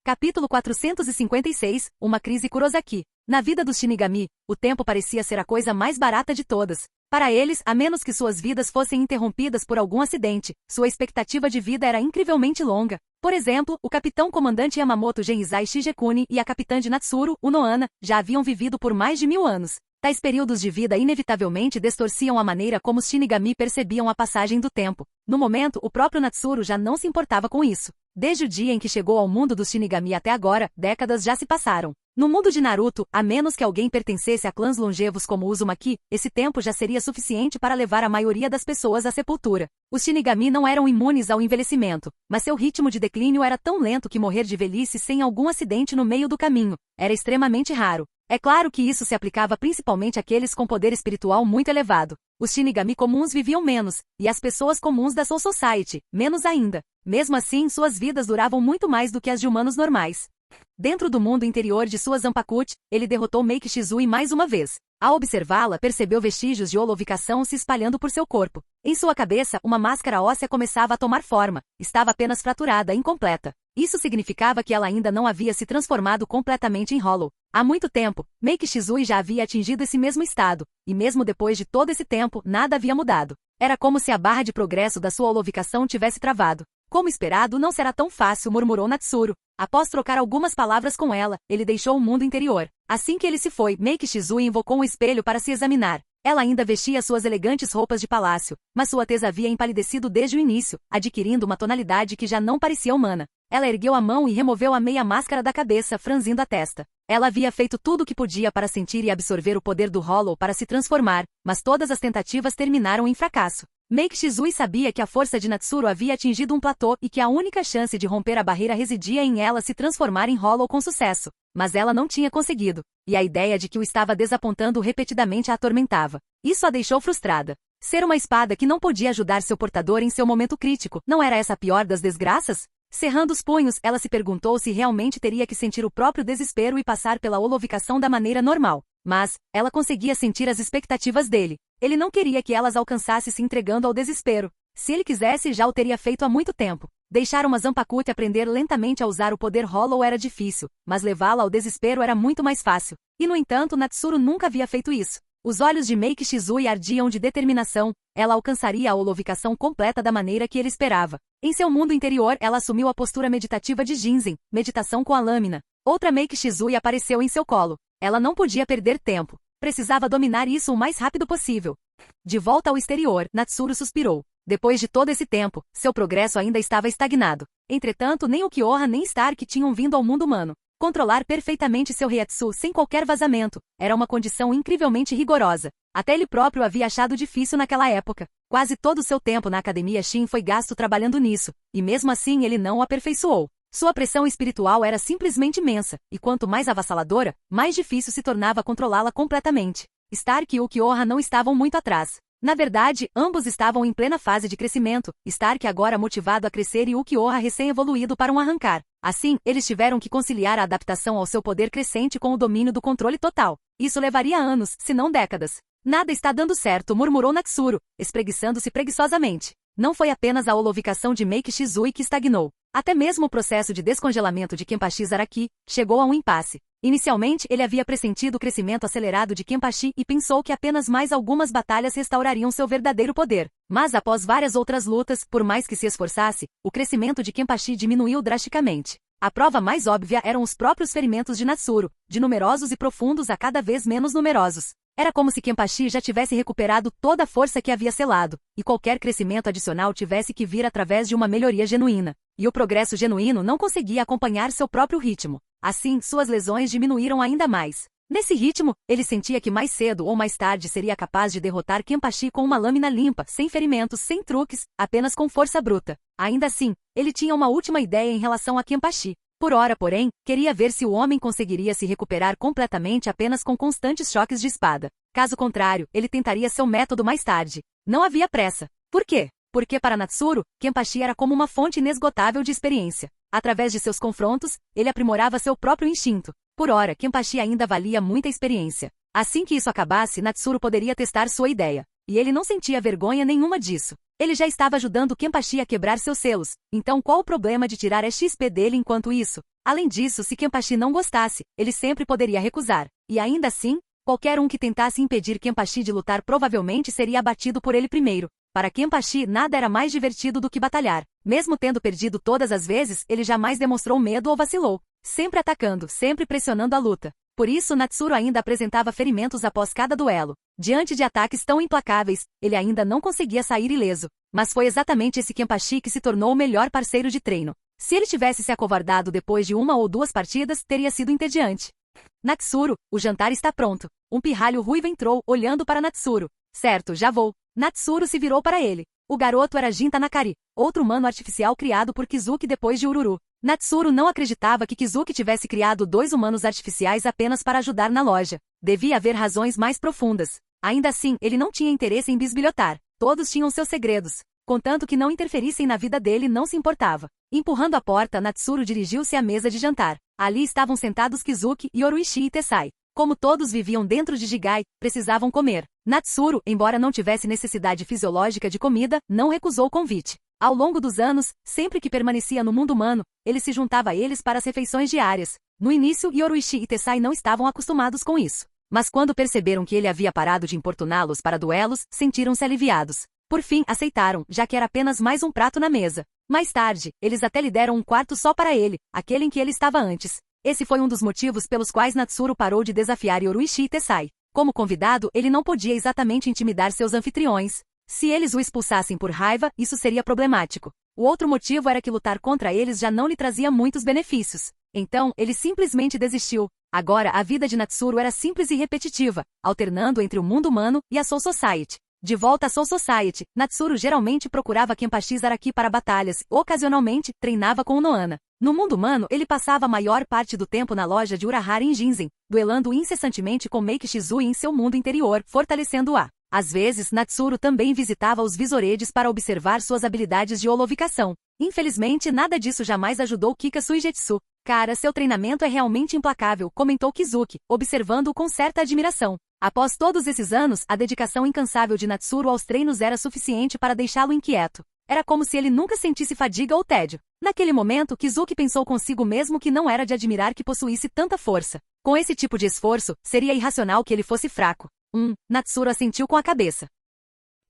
S1: Capítulo 456, uma crise Kurosaki. Na vida dos Shinigami, o tempo parecia ser a coisa mais barata de todas. Para eles, a menos que suas vidas fossem interrompidas por algum acidente, sua expectativa de vida era incrivelmente longa. Por exemplo, o capitão comandante Yamamoto Genizai Shigekuni e a capitã de Natsuru, Unohana, já haviam vivido por mais de 1000 anos. Tais períodos de vida inevitavelmente distorciam a maneira como os Shinigami percebiam a passagem do tempo. No momento, o próprio Natsuru já não se importava com isso. Desde o dia em que chegou ao mundo dos Shinigami até agora, décadas já se passaram. No mundo de Naruto, a menos que alguém pertencesse a clãs longevos como Uzumaki, esse tempo já seria suficiente para levar a maioria das pessoas à sepultura. Os Shinigami não eram imunes ao envelhecimento, mas seu ritmo de declínio era tão lento que morrer de velhice sem algum acidente no meio do caminho era extremamente raro. É claro que isso se aplicava principalmente àqueles com poder espiritual muito elevado. Os Shinigami comuns viviam menos, e as pessoas comuns da Soul Society, menos ainda. Mesmo assim, suas vidas duravam muito mais do que as de humanos normais. Dentro do mundo interior de sua Zanpakuti, ele derrotou Meiki Shizui mais uma vez. Ao observá-la, percebeu vestígios de holovicação se espalhando por seu corpo. Em sua cabeça, uma máscara óssea começava a tomar forma. Estava apenas fraturada, incompleta. Isso significava que ela ainda não havia se transformado completamente em Hollow. Há muito tempo, Meiki Shizui já havia atingido esse mesmo estado, e mesmo depois de todo esse tempo, nada havia mudado. Era como se a barra de progresso da sua holovicação tivesse travado. Como esperado, não será tão fácil, murmurou Natsuru. Após trocar algumas palavras com ela, ele deixou o mundo interior. Assim que ele se foi, Meiki Shizui invocou um espelho para se examinar. Ela ainda vestia suas elegantes roupas de palácio, mas sua tez havia empalidecido desde o início, adquirindo uma tonalidade que já não parecia humana. Ela ergueu a mão e removeu a meia máscara da cabeça, franzindo a testa. Ela havia feito tudo o que podia para sentir e absorver o poder do Hollow para se transformar, mas todas as tentativas terminaram em fracasso. Meiki Shizui sabia que a força de Natsuru havia atingido um platô e que a única chance de romper a barreira residia em ela se transformar em Hollow com sucesso. Mas ela não tinha conseguido, e a ideia de que o estava desapontando repetidamente a atormentava. Isso a deixou frustrada. Ser uma espada que não podia ajudar seu portador em seu momento crítico, não era essa a pior das desgraças? Cerrando os punhos, ela se perguntou se realmente teria que sentir o próprio desespero e passar pela holovicação da maneira normal. Mas, ela conseguia sentir as expectativas dele. Ele não queria que elas alcançassem se entregando ao desespero. Se ele quisesse, já o teria feito há muito tempo. Deixar uma Zanpakuti aprender lentamente a usar o poder Hollow era difícil, mas levá-la ao desespero era muito mais fácil. E no entanto, Natsuru nunca havia feito isso. Os olhos de Meiki Shizui ardiam de determinação. Ela alcançaria a holovicação completa da maneira que ele esperava. Em seu mundo interior, ela assumiu a postura meditativa de Jinzen, meditação com a lâmina. Outra Meiki Shizui apareceu em seu colo. Ela não podia perder tempo. Precisava dominar isso o mais rápido possível. De volta ao exterior, Natsuru suspirou. Depois de todo esse tempo, seu progresso ainda estava estagnado. Entretanto, nem Ukiyoha nem Stark tinham vindo ao mundo humano. Controlar perfeitamente seu Reiatsu sem qualquer vazamento era uma condição incrivelmente rigorosa. Até ele próprio havia achado difícil naquela época. Quase todo o seu tempo na Academia Shin foi gasto trabalhando nisso, e mesmo assim ele não o aperfeiçoou. Sua pressão espiritual era simplesmente imensa, e quanto mais avassaladora, mais difícil se tornava controlá-la completamente. Stark e Ukiyoha não estavam muito atrás. Na verdade, ambos estavam em plena fase de crescimento, Stark agora motivado a crescer e Ukiyoha recém-evoluído para um arrancar. Assim, eles tiveram que conciliar a adaptação ao seu poder crescente com o domínio do controle total. Isso levaria anos, se não décadas. Nada está dando certo, murmurou Natsuru, espreguiçando-se preguiçosamente. Não foi apenas a holovicação de Meiki Shizui que estagnou. Até mesmo o processo de descongelamento de Kenpachi Zaraki chegou a um impasse. Inicialmente, ele havia pressentido o crescimento acelerado de Kenpachi e pensou que apenas mais algumas batalhas restaurariam seu verdadeiro poder. Mas após várias outras lutas, por mais que se esforçasse, o crescimento de Kenpachi diminuiu drasticamente. A prova mais óbvia eram os próprios ferimentos de Natsuru, de numerosos e profundos a cada vez menos numerosos. Era como se Kenpachi já tivesse recuperado toda a força que havia selado, e qualquer crescimento adicional tivesse que vir através de uma melhoria genuína. E o progresso genuíno não conseguia acompanhar seu próprio ritmo. Assim, suas lesões diminuíram ainda mais. Nesse ritmo, ele sentia que mais cedo ou mais tarde seria capaz de derrotar Kenpachi com uma lâmina limpa, sem ferimentos, sem truques, apenas com força bruta. Ainda assim, ele tinha uma última ideia em relação a Kenpachi. Por ora, porém, queria ver se o homem conseguiria se recuperar completamente apenas com constantes choques de espada. Caso contrário, ele tentaria seu método mais tarde. Não havia pressa. Por quê? Porque para Natsuru, Kenpachi era como uma fonte inesgotável de experiência. Através de seus confrontos, ele aprimorava seu próprio instinto. Por ora, Kenpachi ainda valia muita experiência. Assim que isso acabasse, Natsuru poderia testar sua ideia. E ele não sentia vergonha nenhuma disso. Ele já estava ajudando Kenpachi a quebrar seus selos. Então qual o problema de tirar a XP dele enquanto isso? Além disso, se Kenpachi não gostasse, ele sempre poderia recusar. E ainda assim, qualquer um que tentasse impedir Kenpachi de lutar provavelmente seria abatido por ele primeiro. Para Kenpachi, nada era mais divertido do que batalhar. Mesmo tendo perdido todas as vezes, ele jamais demonstrou medo ou vacilou. Sempre atacando, sempre pressionando a luta. Por isso, Natsuru ainda apresentava ferimentos após cada duelo. Diante de ataques tão implacáveis, ele ainda não conseguia sair ileso. Mas foi exatamente esse Kenpachi que se tornou o melhor parceiro de treino. Se ele tivesse se acovardado depois de uma ou duas partidas, teria sido entediante. Natsuru, o jantar está pronto. Um pirralho ruivo entrou, olhando para Natsuru. Certo, já vou. Natsuru se virou para ele. O garoto era Jin Tanakari, outro humano artificial criado por Kizuki depois de Ururu. Natsuru não acreditava que Kizuki tivesse criado 2 humanos artificiais apenas para ajudar na loja. Devia haver razões mais profundas. Ainda assim, ele não tinha interesse em bisbilhotar. Todos tinham seus segredos. Contanto que não interferissem na vida dele, não se importava. Empurrando a porta, Natsuru dirigiu-se à mesa de jantar. Ali estavam sentados Kizuki, Yoruichi e Tessai. Como todos viviam dentro de Jigai, precisavam comer. Natsuru, embora não tivesse necessidade fisiológica de comida, não recusou o convite. Ao longo dos anos, sempre que permanecia no mundo humano, ele se juntava a eles para as refeições diárias. No início, Yoruichi e Tessai não estavam acostumados com isso. Mas quando perceberam que ele havia parado de importuná-los para duelos, sentiram-se aliviados. Por fim, aceitaram, já que era apenas mais um prato na mesa. Mais tarde, eles até lhe deram um quarto só para ele, aquele em que ele estava antes. Esse foi um dos motivos pelos quais Natsuru parou de desafiar Yoruichi e Tessai. Como convidado, ele não podia exatamente intimidar seus anfitriões. Se eles o expulsassem por raiva, isso seria problemático. O outro motivo era que lutar contra eles já não lhe trazia muitos benefícios. Então, ele simplesmente desistiu. Agora, a vida de Natsuru era simples e repetitiva, alternando entre o mundo humano e a Soul Society. De volta a Soul Society, Natsuru geralmente procurava Kenpachi Zaraki para batalhas, ocasionalmente, treinava com o Nohana. No mundo humano, ele passava a maior parte do tempo na loja de Urahara em Ginzen, duelando incessantemente com Meiki Shizui em seu mundo interior, fortalecendo-a. Às vezes, Natsuru também visitava os Visoredes para observar suas habilidades de holovicação. Infelizmente, nada disso jamais ajudou Kika Suigetsu. Cara, seu treinamento é realmente implacável, comentou Kizuki, observando-o com certa admiração. Após todos esses anos, a dedicação incansável de Natsuru aos treinos era suficiente para deixá-lo inquieto. Era como se ele nunca sentisse fadiga ou tédio. Naquele momento, Kizuki pensou consigo mesmo que não era de admirar que possuísse tanta força. Com esse tipo de esforço, seria irracional que ele fosse fraco. Natsuru assentiu com a cabeça.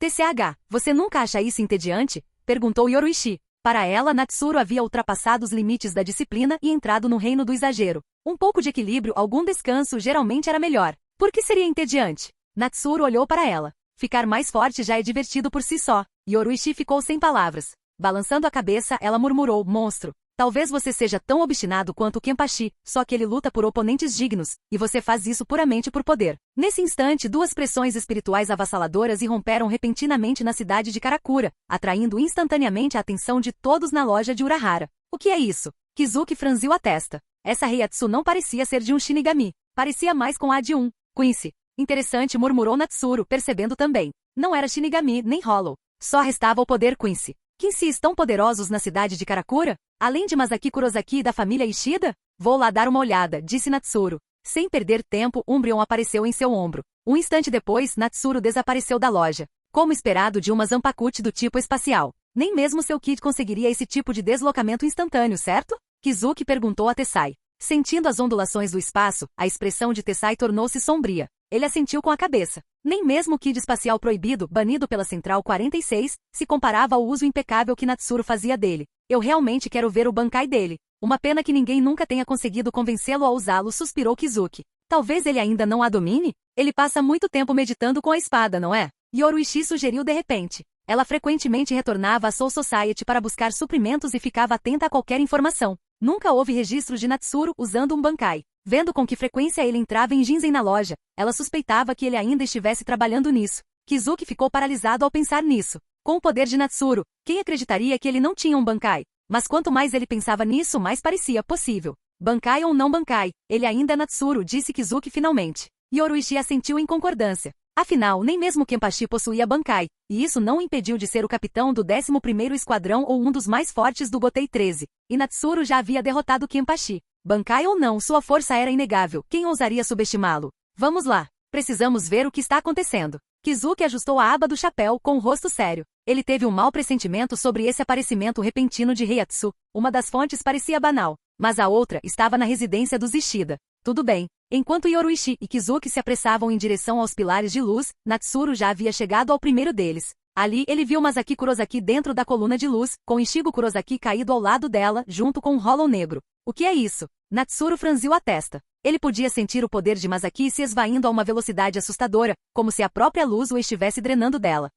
S1: TCH, você nunca acha isso entediante? Perguntou Yoruichi. Para ela, Natsuru havia ultrapassado os limites da disciplina e entrado no reino do exagero. Um pouco de equilíbrio, algum descanso geralmente era melhor. Por que seria entediante? Natsuru olhou para ela. Ficar mais forte já é divertido por si só. Yoruichi ficou sem palavras. Balançando a cabeça, ela murmurou, monstro. Talvez você seja tão obstinado quanto o Kenpachi, só que ele luta por oponentes dignos, e você faz isso puramente por poder. Nesse instante, duas pressões espirituais avassaladoras irromperam repentinamente na cidade de Karakura, atraindo instantaneamente a atenção de todos na loja de Urahara. O que é isso? Kizuki franziu a testa. Essa Heiatsu não parecia ser de um Shinigami. Parecia mais com a de um Quincy. Interessante, murmurou Natsuru, percebendo também. Não era Shinigami, nem Hollow. Só restava o poder Quincy. Quincy estão poderosos na cidade de Karakura? Além de Masaki Kurosaki e da família Ishida? Vou lá dar uma olhada, disse Natsuru. Sem perder tempo, Umbreon apareceu em seu ombro. Um instante depois, Natsuru desapareceu da loja. Como esperado de uma Zanpakuti do tipo espacial. Nem mesmo seu kit conseguiria esse tipo de deslocamento instantâneo, certo? Kizuki perguntou a Tessai. Sentindo as ondulações do espaço, a expressão de Tessai tornou-se sombria. Ele assentiu com a cabeça. Nem mesmo o Kid espacial proibido, banido pela Central 46, se comparava ao uso impecável que Natsuru fazia dele. Eu realmente quero ver o Bankai dele. Uma pena que ninguém nunca tenha conseguido convencê-lo a usá-lo, suspirou Kizuki. Talvez ele ainda não a domine? Ele passa muito tempo meditando com a espada, não é? Yoruichi sugeriu de repente. Ela frequentemente retornava à Soul Society para buscar suprimentos e ficava atenta a qualquer informação. Nunca houve registro de Natsuru usando um Bankai. Vendo com que frequência ele entrava em Ginzen na loja, ela suspeitava que ele ainda estivesse trabalhando nisso. Kizuki ficou paralisado ao pensar nisso. Com o poder de Natsuru, quem acreditaria que ele não tinha um Bankai? Mas quanto mais ele pensava nisso, mais parecia possível. Bankai ou não Bankai, ele ainda é Natsuru, disse Kizuki finalmente. Yoruichi assentiu em concordância. Afinal, nem mesmo Kenpachi possuía Bankai, e isso não o impediu de ser o capitão do 11º Esquadrão ou um dos mais fortes do Gotei 13. E Natsuru já havia derrotado Kenpachi. Bankai ou não, sua força era inegável. Quem ousaria subestimá-lo? Vamos lá. Precisamos ver o que está acontecendo. Kizuki ajustou a aba do chapéu com o rosto sério. Ele teve um mau pressentimento sobre esse aparecimento repentino de Heiatsu. Uma das fontes parecia banal, mas a outra estava na residência dos Ishida. Tudo bem. Enquanto Yoruichi e Kizuki se apressavam em direção aos pilares de luz, Natsuru já havia chegado ao primeiro deles. Ali, ele viu Masaki Kurosaki dentro da coluna de luz, com Ichigo Kurosaki caído ao lado dela, junto com um Hollow negro. O que é isso? Natsuru franziu a testa. Ele podia sentir o poder de Masaki se esvaindo a uma velocidade assustadora, como se a própria luz o estivesse drenando dela.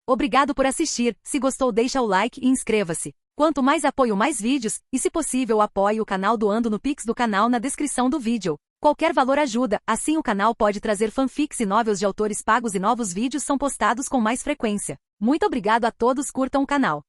S1: Obrigado por assistir. Se gostou, deixa o like e inscreva-se. Quanto mais apoio, mais vídeos, e se possível apoie o canal doando no Pix do canal na descrição do vídeo. Qualquer valor ajuda, assim o canal pode trazer fanfics e novels de autores pagos e novos vídeos são postados com mais frequência. Muito obrigado a todos, curtam o canal.